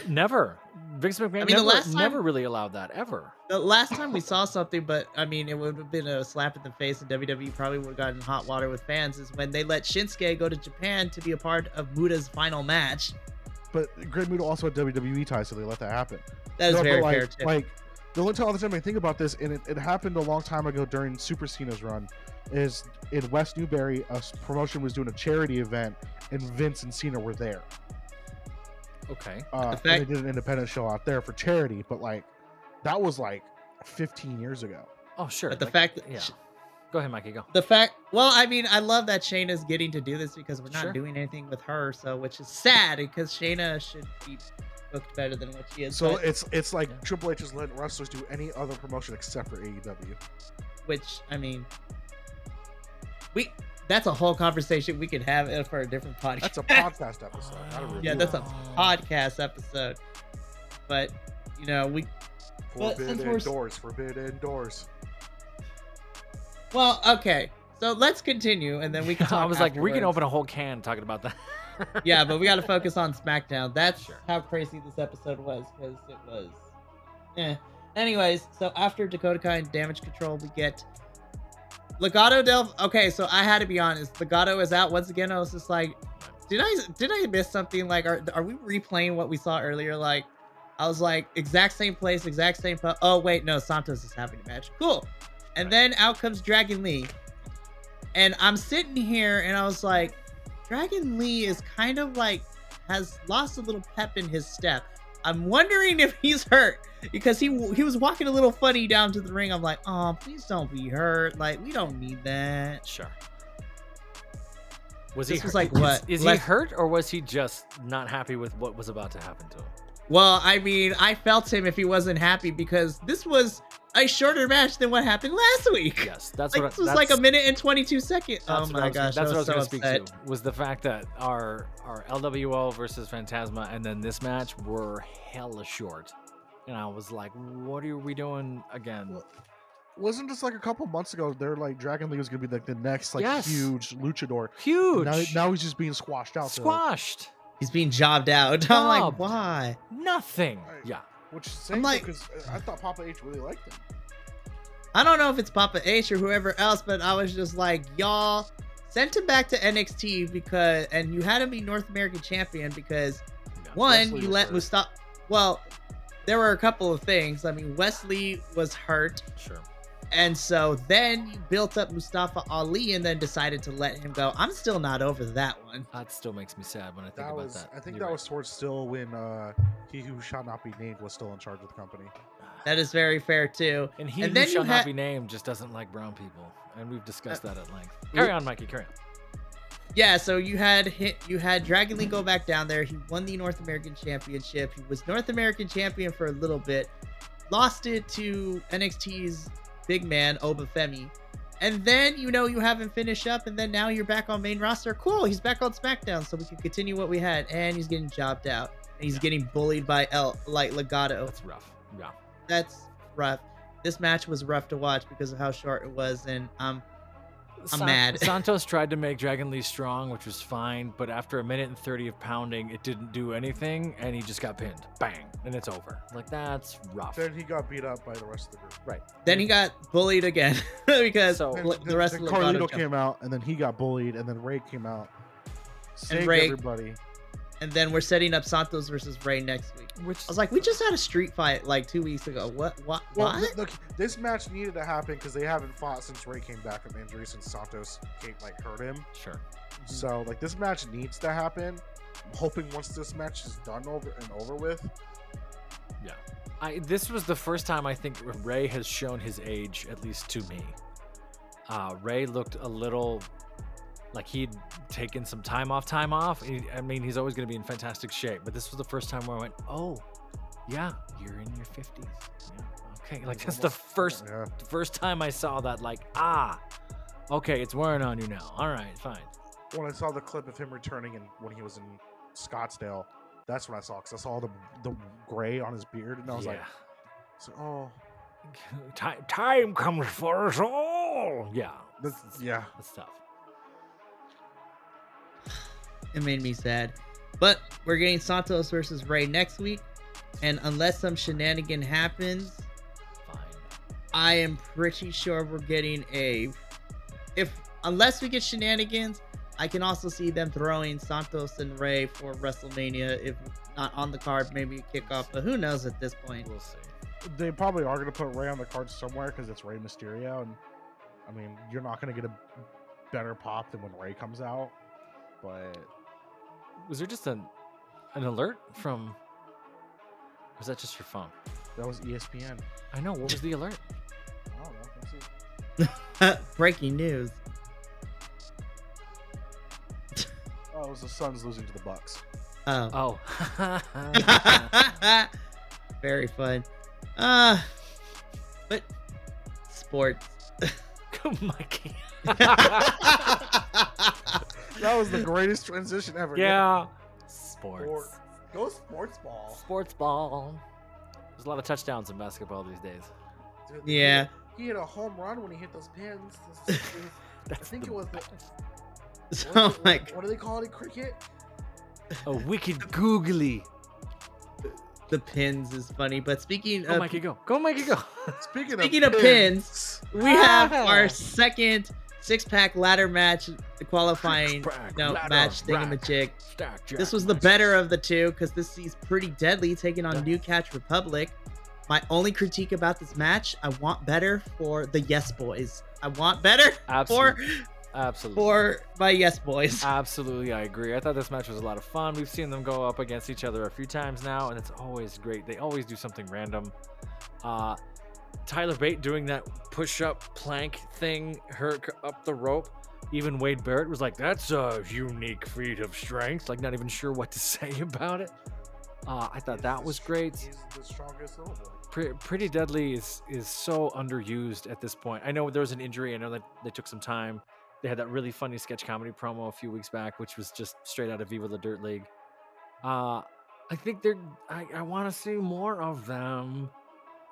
Never. Vince McMahon never really allowed that, ever. The last time we saw something, but I mean, it would have been a slap in the face, and WWE probably would have gotten hot water with fans, is when they let Shinsuke go to Japan to be a part of Muda's final match. But Great Muta also had WWE ties, so they let that happen. That is very fair, too. Like, the only time I think about this, and it happened a long time ago during Super Cena's run, is in West Newbury, a promotion was doing a charity event, and Vince and Cena were there. Okay. And they did an independent show out there for charity, but like that was like 15 years ago. Oh, sure. But the fact that go ahead, Mikey, go. I mean, I love that Shayna's getting to do this because we're not doing anything with her, so which is sad because Shayna should be booked better than what she is. So it's like Triple H is letting wrestlers do any other promotion except for AEW. Which, I mean, that's a whole conversation we could have for a different podcast. That's a podcast episode. That's a podcast episode. But, you know, Forbidden doors. Well, okay. So let's continue, and then we can talk. I was afterwards. like, we can open a whole can talking about that. Yeah, but we got to focus on SmackDown. That's how crazy this episode was, because it was... Anyways, so after Dakota Kai and Damage Control, we get... Okay, so I had to be honest. Legato is out once again. I was just like, did I miss something? Like, are we replaying what we saw earlier? Like, I was like, exact same place, exact same. Oh wait, no, Santos is having a match. Cool. And then out comes Dragon Lee, and I'm sitting here and I was like, Dragon Lee is kind of like has lost a little pep in his step. I'm wondering if he's hurt because he was walking a little funny down to the ring. I'm like, oh, please don't be hurt. Like, we don't need that. Sure. Was like what? Is he hurt or was he just not happy with what was about to happen to him? Well, I mean, I felt him if he wasn't happy because this was a shorter match than what happened last week. Yes, that's like, what this was like a minute and 22 seconds. Oh my gosh, that's what I was going to speak to. Was the fact that our LWO versus Phantasma and then this match were hella short, and I was like, what are we doing again? Well, wasn't just like a couple months ago? They're like Dragon Lee was going to be like the next huge luchador. Huge. Now he's just being squashed out. Squashed. He's being jobbed out. I'm like, why? Nothing. Yeah. Which is I'm like, because I thought Papa H really liked him. I don't know if it's Papa H or whoever else, but I was just like, y'all sent him back to NXT and you had him be North American champion because you let Mustafa. Well, there were a couple of things. I mean, Wesley was hurt. Sure. And so then you built up Mustafa Ali and then decided to let him go. I'm still not over that one. That still makes me sad when I think about that. I think that was towards still when he who shall not be named was still in charge of the company. That is very fair too. And he and who then shall not be named just doesn't like brown people, and we've discussed that at length. Carry on, Mikey. Carry on. Yeah, so you had Dragon Lee go back down there. He won the North American Championship. He was North American Champion for a little bit, lost it to NXT's big man Obafemi, and then you have him finish up, and then now you're back on main roster. Cool, he's back on SmackDown, so we can continue what we had, and he's getting jobbed out, and he's getting bullied by Legado. That's rough. Yeah, that's rough. This match was rough to watch because of how short it was, and I'm mad. Santos tried to make Dragon Lee strong, which was fine, but after 1:30 of pounding, it didn't do anything, and he just got pinned. Bang, and it's over. Like, that's rough. Then he got beat up by the rest of the group. Right. Then he got bullied again because the rest of the Carlito came out, and then he got bullied, and then Ray came out, saved Ray, everybody. And then we're setting up Santos versus Ray next week. Which I was like, we just had a street fight like 2 weeks ago. What? Well, look, this match needed to happen because they haven't fought since Ray came back from injury, since Santos hurt him. Sure. So this match needs to happen. I'm hoping once this match is done over with. Yeah. This was the first time I think Ray has shown his age, at least to me. Ray looked a little like he'd taken some time off. He's always going to be in fantastic shape, but this was the first time where I went, oh, yeah, you're in your 50s. Yeah, okay. Like, that's the first time I saw that, like, okay, it's wearing on you now. All right, fine. When I saw the clip of him returning when he was in Scottsdale, that's when I saw, because I saw the gray on his beard, and I was like, time comes for us all. Yeah. That's tough. It made me sad. But we're getting Santos versus Ray next week. And unless some shenanigan happens, fine. I am pretty sure we're getting unless we get shenanigans, I can also see them throwing Santos and Ray for WrestleMania. If not on the card, maybe a kickoff. But who knows at this point? We'll see. They probably are going to put Ray on the card somewhere because it's Rey Mysterio. And I mean, you're not going to get a better pop than when Ray comes out. But was there just an alert from? Was that just your phone? That was ESPN. I know. What was the alert? I don't know. Let's see. Breaking news. Oh, it was the Suns losing to the Bucks. Oh. Very fun. But sports. Mikey. That was the greatest transition ever. Yeah. Sports. Go sports ball. Sports ball. There's a lot of touchdowns in basketball these days. Dude, yeah. He hit a home run when he hit those pins. I think it was what do they call it in cricket? A wicked googly. The pins is funny, but speaking of Mikey, go. Go, Mikey, go. Speaking of pins, we have our second six-pack ladder match, the qualifying match thingamajig. This was the better of the two because this sees Pretty Deadly taking on New Catch Republic. My only critique about this match, I want better for the Yes Boys. I want better for my Yes Boys. Absolutely, I agree. I thought this match was a lot of fun. We've seen them go up against each other a few times now, and it's always great. They always do something random. Tyler Bate doing that push-up plank thing, her up the rope. Even Wade Barrett was like, that's a unique feat of strength. Like, not even sure what to say about it. I thought that was great. He's the strongest little boy. Pretty Deadly is so underused at this point. I know there was an injury. I know that they took some time. They had that really funny sketch comedy promo a few weeks back, which was just straight out of Viva the Dirt League. I think I want to see more of them.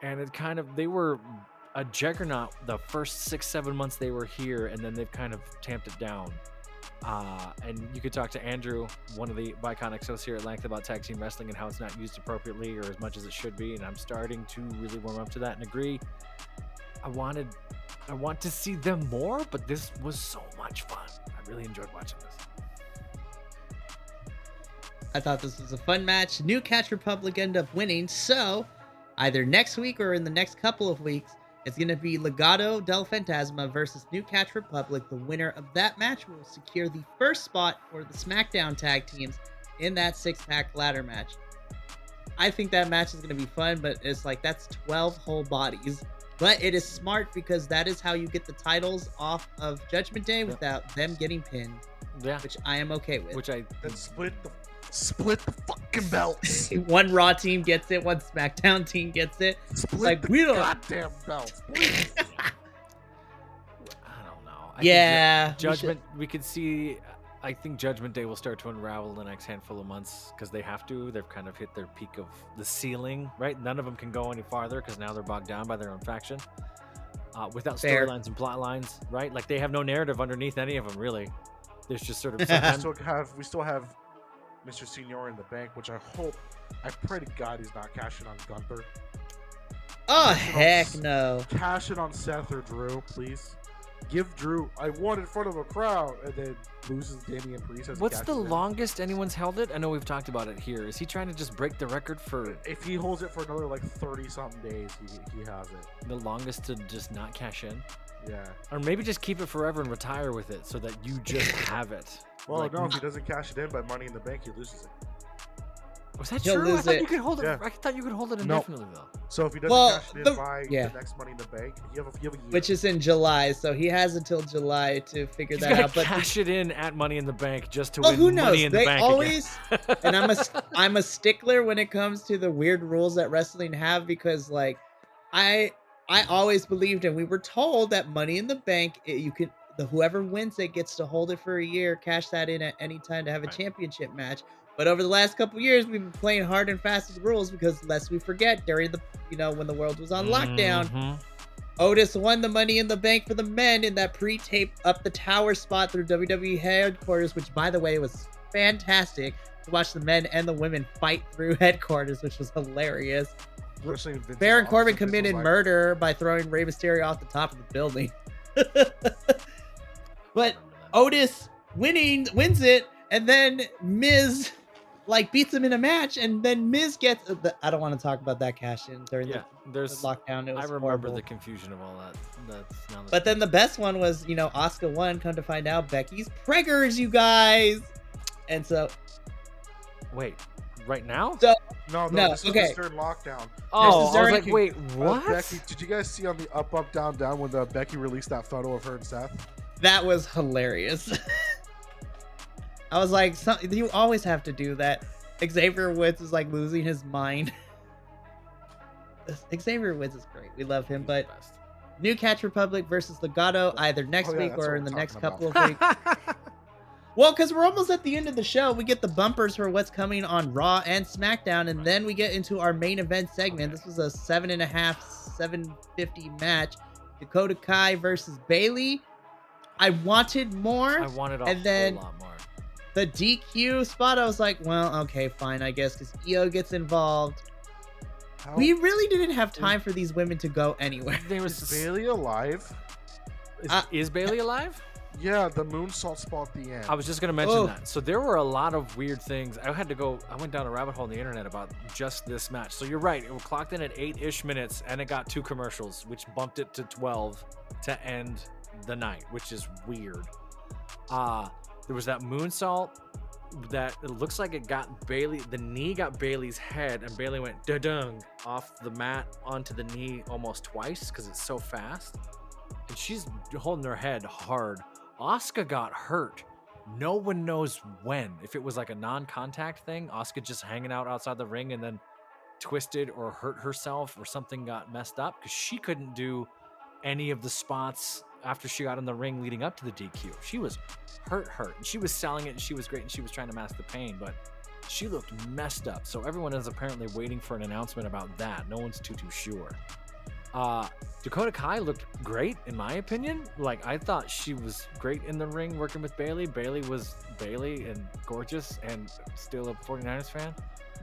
And they were a juggernaut the first 6-7 months they were here, and then they've kind of tamped it down. And you could talk to Andrew, one of the Iconic hosts here at length, about tag team wrestling and how it's not used appropriately or as much as it should be. And I'm starting to really warm up to that and agree. I want to see them more, but this was so much fun. I really enjoyed watching this. I thought this was a fun match. New Catch Republic end up winning, so either next week or in the next couple of weeks, it's going to be Legado del Fantasma versus New Catch Republic. The winner of that match will secure the first spot for the SmackDown tag teams in that six-pack ladder match. I think that match is going to be fun, but it's like that's 12 whole bodies. But it is smart because that is how you get the titles off of Judgment Day without them getting pinned. Yeah. Which I am okay with. Then split the fucking belts. One Raw team gets it, one SmackDown team gets it. Split like the we don't goddamn belts, please. I don't know. Yeah. Think Judgment. We could see. I think Judgment Day will start to unravel the next handful of months because they have to. They've kind of hit their peak of the ceiling, right? None of them can go any farther because now they're bogged down by their own faction. Without storylines and plot lines, right? Like they have no narrative underneath any of them, really. There's just sort of we still have Mr. Senior in the bank, which I pray to God he's not cashing on Gunther. Oh, heck no. Cash it on Seth or Drew, please. Give Drew, I won in front of a crowd, and then loses Damian Priest. What's the longest anyone's held it? I know we've talked about it here. Is he trying to just break the record for... If he holds it for another, 30-something days, he has it. The longest to just not cash in? Yeah. Or maybe just keep it forever and retire with it so that you just have it. Well, no, if he doesn't cash it in by Money in the Bank, he loses it. Was that true? I thought you could hold it. Yeah. I thought you could hold it indefinitely, though. So if he doesn't cash it in by the next Money in the Bank, you have a year. Which is in July, so he has until July to figure that out. But cash it in at Money in the Bank just to win who knows? Money in the Bank always, and I'm a stickler when it comes to the weird rules that wrestling have because I always believed and we were told that Money in the Bank whoever wins it gets to hold it for a year, cash that in at any time to have a championship match. But over the last couple years, we've been playing hard and fast with the rules because lest we forget, during the when the world was on lockdown, Otis won the Money in the Bank for the men in that pre-tape up the tower spot through WWE headquarters, which by the way was fantastic to watch the men and the women fight through headquarters, which was hilarious. Baron Corbin committed murder by throwing Rey Mysterio off the top of the building. But Otis wins it, and then Miz beats him in a match, and then Miz gets I don't want to talk about that cash in during the lockdown. It was horrible. The confusion of all that. But then the best one was, Asuka won. Come to find out, Becky's preggers, you guys. And so, wait, right now? So no, this is during lockdown. Oh, I was like, wait, what? Becky, did you guys see on the up, down, down when Becky released that photo of her and Seth? That was hilarious. I was like, you always have to do that. Xavier Woods is losing his mind. Xavier Woods is great. We love him, but New Catch Republic versus Legado either next week or in the next couple of weeks. Well, because we're almost at the end of the show, we get the bumpers for what's coming on Raw and SmackDown, and then we get into our main event segment. This was a 750 match. Dakota Kai versus Bayley. I wanted more. I wanted a whole lot more. The DQ spot, I was like, well, okay, fine, I guess, because Io gets involved. We really didn't have time for these women to go anywhere. Is Bayley alive? Is Bayley alive? Yeah, the moonsault spot at the end. I was just going to mention that. So there were a lot of weird things. I went down a rabbit hole on the internet about just this match. So you're right. It was clocked in at 8-ish minutes, and it got 2 commercials, which bumped it to 12 to end the night, which is weird. There was that moonsault that it looks like it got Bayley. The knee got Bayley's head, and Bayley went da-dung off the mat onto the knee almost twice because it's so fast. And she's holding her head hard. Asuka got hurt. No one knows when. If it was a non-contact thing, Asuka just hanging out outside the ring and then twisted or hurt herself or something got messed up because she couldn't do any of the spots after she got in the ring leading up to the DQ. She was hurt. And she was selling it, and she was great, and she was trying to mask the pain, but she looked messed up. So everyone is apparently waiting for an announcement about that. No one's too sure. Dakota Kai looked great, in my opinion. I thought she was great in the ring working with Bayley. Bayley was Bayley and gorgeous and still a 49ers fan.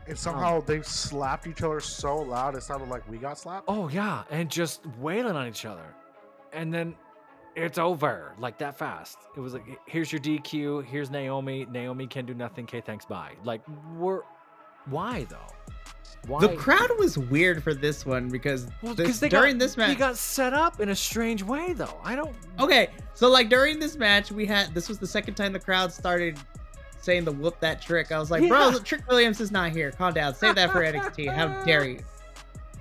And somehow they slapped each other so loud it sounded like we got slapped. Oh, yeah, and just wailing on each other. And then it's over that fast. It was here's your DQ, here's Naomi can do nothing, okay, thanks, bye. Why though? Why? The crowd was weird for this one because during this match, he got set up in a strange way though. Okay, so during this match, this was the second time the crowd started saying the whoop that trick. I was like, bro, Trick Williams is not here. Calm down. Save that for NXT. How dare you?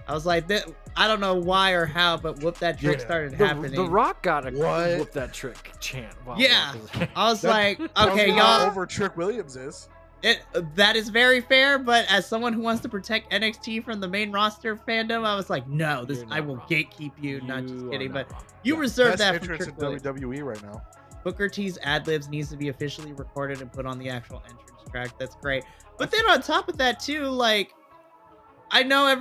I was like, I don't know why or how, but whoop that trick started happening. The Rock got a whoop that trick chant. Yeah. I was like, okay, y'all. Over Trick Williams is. That is very fair, but as someone who wants to protect NXT from the main roster fandom, I was like, no, I will gatekeep you. Not just kidding, but you reserve that for Trick Williams. WWE right now. Booker T's ad-libs needs to be officially recorded and put on the actual entrance track. That's great. But then on top of that too, like, I know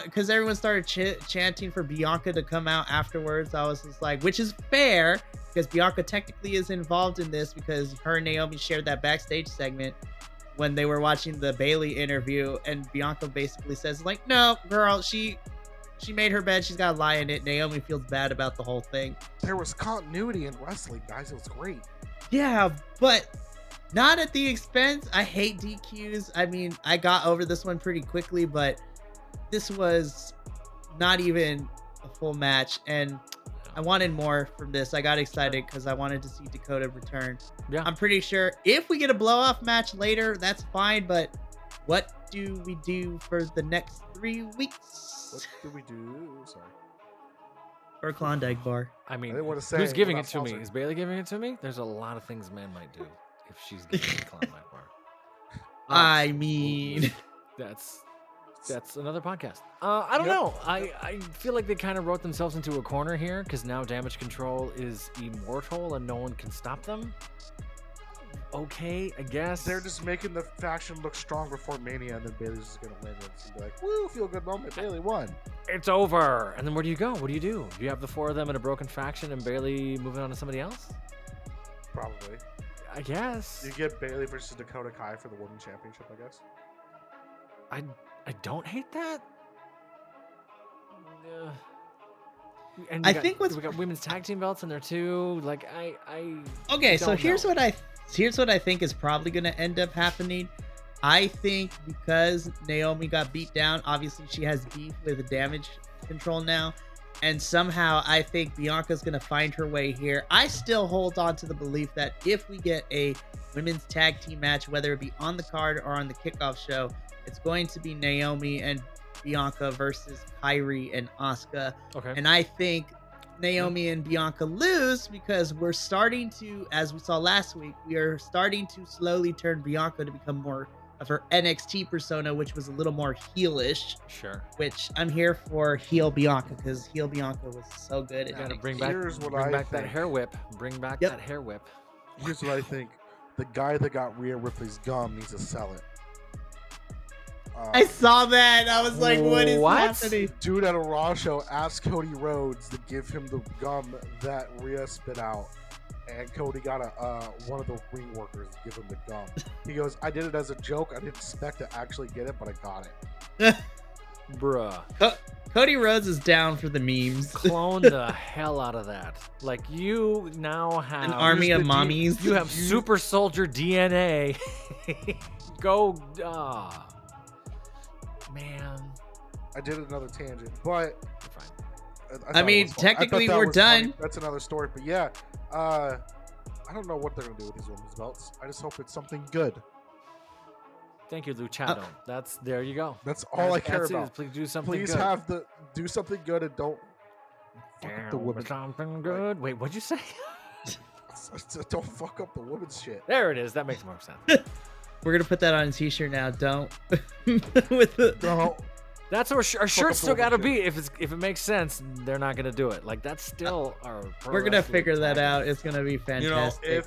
because everyone started chanting for Bianca to come out afterwards. I was just like, which is fair because Bianca technically is involved in this because her and Naomi shared that backstage segment when they were watching the Bailey interview, and Bianca basically says like, no, girl, she made her bed. She's got to lie in it. Naomi feels bad about the whole thing. There was continuity in wrestling, guys. It was great. Yeah, but not at the expense. I hate DQs. I mean, I got over this one pretty quickly, but this was not even a full match, and I wanted more from this. I got excited because I wanted to see Dakota return. Yeah. I'm pretty sure if we get a blow-off match later, that's fine, but what do we do for the next 3 weeks? What do we do? Sorry. Or Klondike Bar. I mean, I didn't want to say who's giving it to sponsored. me? Is Bailey giving it to me? There's a lot of things men might do if she's giving me Klondike Bar. I mean... That's another podcast. I don't know. I feel like they kind of wrote themselves into a corner here because now Damage Control is immortal and no one can stop them. Okay, I guess. They're just making the faction look strong before Mania, and then Bailey's just going to win. And be like, woo, feel good moment. Bailey won. It's over. And then where do you go? What do? Do you have the 4 of them in a broken faction and Bailey moving on to somebody else? Probably. I guess. You get Bailey versus Dakota Kai for the Women's Championship, I guess. I don't hate that. And I think we got women's tag team belts in there too. Like Okay, so here's know. what I think is probably going to end up happening. I think because Naomi got beat down, obviously she has beef with Damage Control now, and somehow I think Bianca's going to find her way here. I still hold on to the belief that if we get a women's tag team match, whether it be on the card or on the kickoff show, it's going to be Naomi and Bianca versus Kairi and Asuka. Okay. And I think Naomi and Bianca lose because we're starting to, as we saw last week, we are starting to slowly turn Bianca to become more of her NXT persona, which was a little more heelish. Sure. Which I'm here for heel Bianca because heel Bianca was so good. You gotta NXT. bring back that hair whip. Bring back that hair whip. Here's what I think. The guy that got Rhea Ripley's gum needs to sell it. I saw that. I was like, what is happening? Dude at a Raw show asked Cody Rhodes to give him the gum that Rhea spit out. And Cody got one of the ring workers to give him the gum. He goes, I did it as a joke. I didn't expect to actually get it, but I got it. Bruh. Cody Rhodes is down for the memes. Clone the hell out of that. Like, you now have an army of mommies. You have super soldier DNA. Go. Man. I did another tangent, but I mean, technically we're done. Funny. That's another story, but yeah, I don't know what they're gonna do with these women's belts. I just hope it's something good. Thank you, Luchado. There you go. That's all I care about. Please do something good. Please do something good and don't fuck up the women. Something good. Wait, what'd you say? Don't fuck up the women's shit. There it is. That makes more sense. We're gonna put that on a t-shirt now. Don't. Don't. That's our shirt's still gotta be. If it makes sense, they're not gonna do it. Like, that's still our. We're gonna figure that out. It's gonna be fantastic. You know,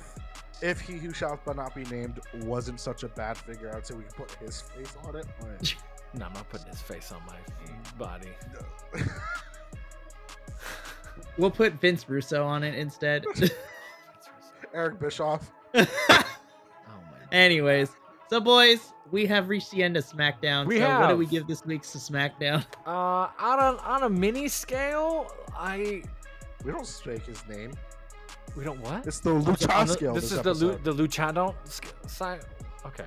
if he who shall but not be named wasn't such a bad figure, I'd say we could put his face on it. But... No, I'm not putting his face on my body. No. We'll put Vince Russo on it instead. Eric Bischoff. Anyways, so boys, we have reached the end of SmackDown. What do we give this week's to SmackDown? On a mini scale, we don't stake his name. We don't what? It's the Lucha scale. This is the Luchado side. Okay.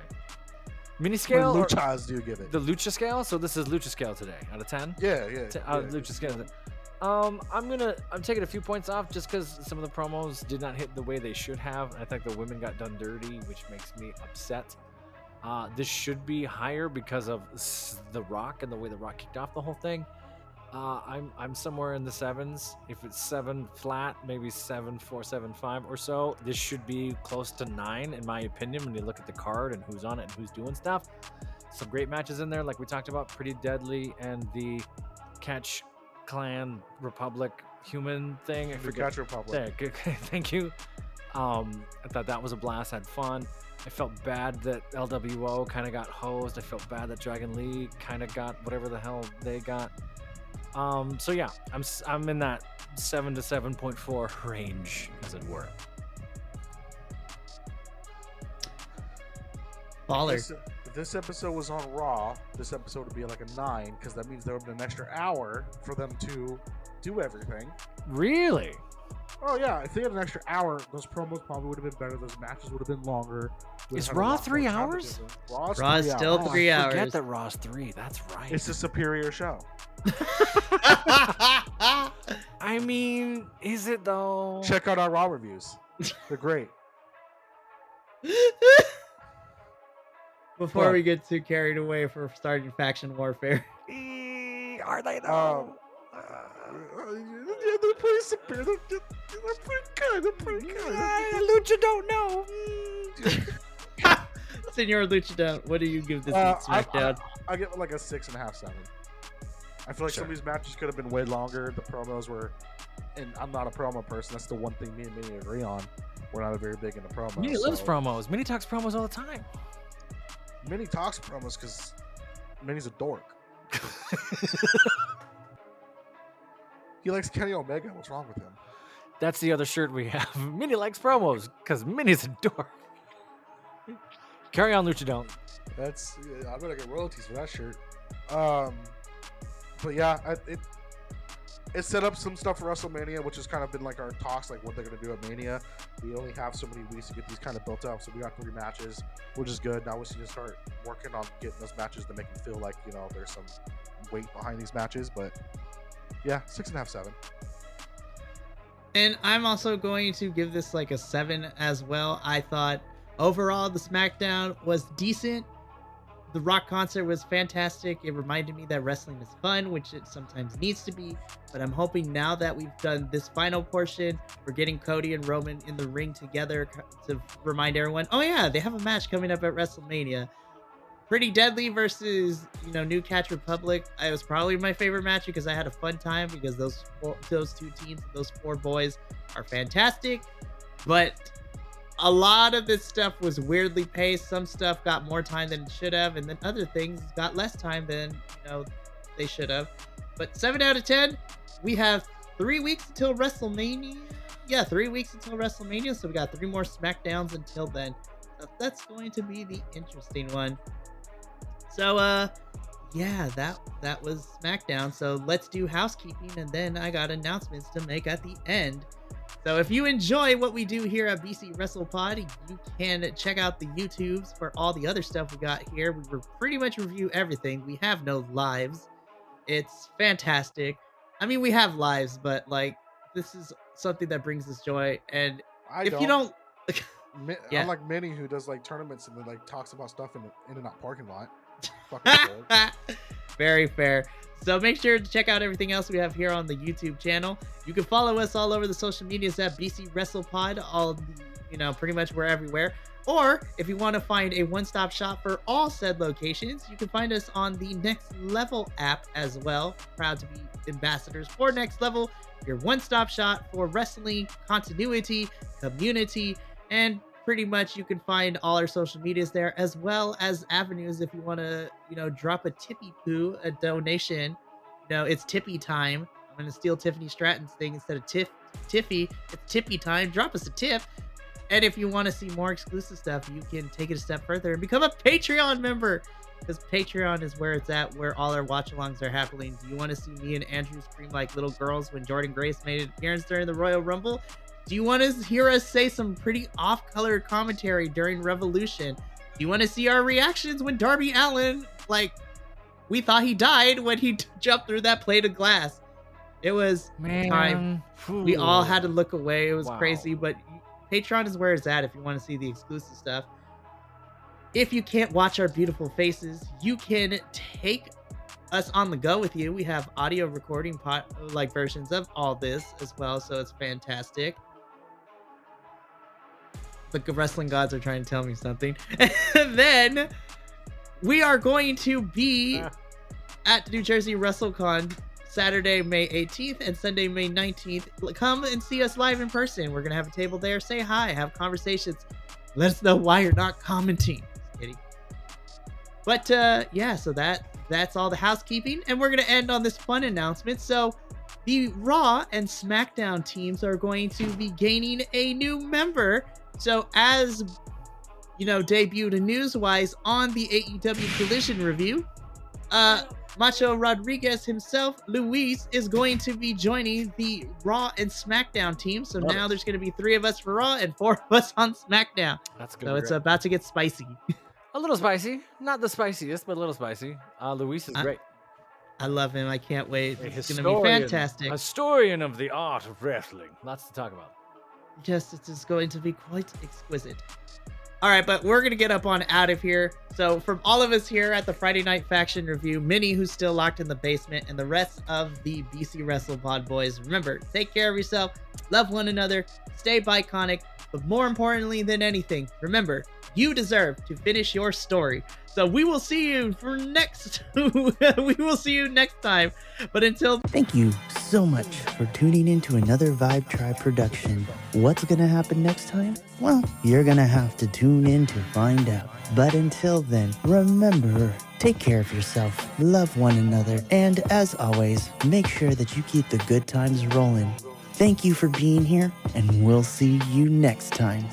Mini scale. What Luchas do you give it? The Lucha scale. So this is Lucha scale today out of 10. Yeah. Out of Lucha scale. I'm taking a few points off just because some of the promos did not hit the way they should have. I think the women got done dirty, which makes me upset. This should be higher because of The Rock and the way The Rock kicked off the whole thing. I'm somewhere in the 7s. If it's 7 flat, maybe 7.4, 7.5 or so. This should be close to 9 in my opinion when you look at the card and who's on it and who's doing stuff. Some great matches in there, like we talked about, Pretty Deadly and the Catch Clan Republic human thing. I forget. Catch Republic. There, thank you. I thought that was a blast. Had fun. I felt bad that LWO kind of got hosed. I felt bad that Dragon Lee kind of got whatever the hell they got. So yeah, I'm in that 7 to 7.4 range, as it were. Baller. If this episode was on Raw, this episode would be like a 9 because that means there would be an extra hour for them to do everything. Really? Oh yeah, if they had an extra hour, those promos probably would have been better. Those matches would have been longer. Is Raw 3 hours? Raw's still 3 hours. Forget that Raw's 3. That's right. It's a superior show. I mean, is it though? Check out our Raw reviews. They're great. Before we get too carried away for starting faction warfare. Are they though? Yeah, they're pretty superior. They're pretty good. They're pretty good. Lucha don't know. Senor Lucha, what do you give this week's SmackDown? I give it like a 6.5, 7. I feel like some of these matches could have been way longer. The promos were, and I'm not a promo person. That's the one thing me and Minnie agree on. We're not very big into promos. Minnie loves promos. Minnie talks promos all the time. Minnie talks promos because Minnie's a dork. He likes Kenny Omega. What's wrong with him? That's the other shirt we have. Minnie likes promos because Minnie's a dork. Carry on, Lucha Don't. I'm gonna get royalties for that shirt. But yeah, it set up some stuff for WrestleMania, which has kind of been like our talks, like what they're gonna do at Mania. We only have so many weeks to get these kind of built up, so we got 3 matches, which is good. Now we need to start working on getting those matches to make them feel like, you know, there's some weight behind these matches. But yeah, 6.5, 7. And I'm also going to give this like a 7 as well. I thought overall the SmackDown was decent. The Rock concert was fantastic. It reminded me that wrestling is fun, which it sometimes needs to be. But I'm hoping now that we've done this final portion, we're getting Cody and Roman in the ring together to remind everyone, oh yeah, they have a match coming up at WrestleMania. Pretty Deadly versus, New Catch Republic. It was probably my favorite match because I had a fun time because those 2 teams, those 4 boys are fantastic. But a lot of this stuff was weirdly paced. Some stuff got more time than it should have, and then other things got less time than they should have. But 7 out of 10. We have 3 weeks until WrestleMania. Yeah, 3 weeks until WrestleMania. So we got 3 more SmackDowns until then. So that's going to be the interesting one. So yeah, that was SmackDown. So let's do housekeeping, and then I got announcements to make at the end. So if you enjoy what we do here at BC WrestlePod, you can check out the YouTubes for all the other stuff we got here. We pretty much review everything. We have no lives. It's fantastic. I mean, we have lives, but like this is something that brings us joy. And you don't, yeah. I'm like Minnie, who does like tournaments and then like talks about stuff in and out parking lot. Very fair. So make sure to check out everything else we have here on the YouTube channel. You can follow us all over the social medias at BC WrestlePod. All pretty much we're everywhere. Or if you want to find a one-stop shop for all said locations, you can find us on the Next Level app as well. Proud to be ambassadors for Next Level, your one-stop shop for wrestling continuity, community, and pretty much you can find all our social medias there, as well as avenues if you want to, drop a tippy poo, a donation. It's tippy time. I'm going to steal Tiffany Stratton's thing instead of Tiffy. It's tippy time. Drop us a tip. And if you want to see more exclusive stuff, you can take it a step further and become a Patreon member, because Patreon is where it's at, where all our watch-alongs are happening. Do you want to see me and Andrew scream like little girls when Jordan Grace made an appearance during the Royal Rumble? Do you want to hear us say some pretty off-color commentary during Revolution? Do you want to see our reactions when Darby Allin, we thought he died when he jumped through that plate of glass? It was Man, time. We all had to look away. It was Wow. crazy, but Patreon is where it's at if you want to see the exclusive stuff. If you can't watch our beautiful faces, you can take us on the go with you. We have audio recording versions of all this as well, so it's fantastic. The wrestling gods are trying to tell me something. And then we are going to be at New Jersey WrestleCon Saturday, May 18th and Sunday, May 19th. Come and see us live in person. We're going to have a table there. Say hi, have conversations. Let us know why you're not commenting. Just kidding. But yeah, so that's all the housekeeping. And we're going to end on this fun announcement. So the Raw and SmackDown teams are going to be gaining a new member. So as you know, debuted news-wise on the AEW Collision review, Macho Rodriguez himself, Luis, is going to be joining the Raw and SmackDown team. So now there's going to be 3 of us for Raw and 4 of us on SmackDown. That's good. So it's about to get spicy. A little spicy. Not the spiciest, but a little spicy. Luis is great. I love him. I can't wait. It's going to be fantastic. Historian of the art of wrestling. Lots to talk about. Yes, it is going to be quite exquisite. All right, but we're going to get up on out of here. So from all of us here at the Friday Night Faction Review, Minnie, who's still locked in the basement, and the rest of the BC WrestlePod boys, remember, take care of yourself, love one another, stay biconic, but more importantly than anything, remember, you deserve to finish your story. So we will see you for next time. But until thank you so much for tuning in to another Vibe Tribe production. What's gonna happen next time? Well, you're gonna have to tune in to find out. But until then, remember, take care of yourself, love one another, and as always, make sure that you keep the good times rolling. Thank you for being here, and we'll see you next time.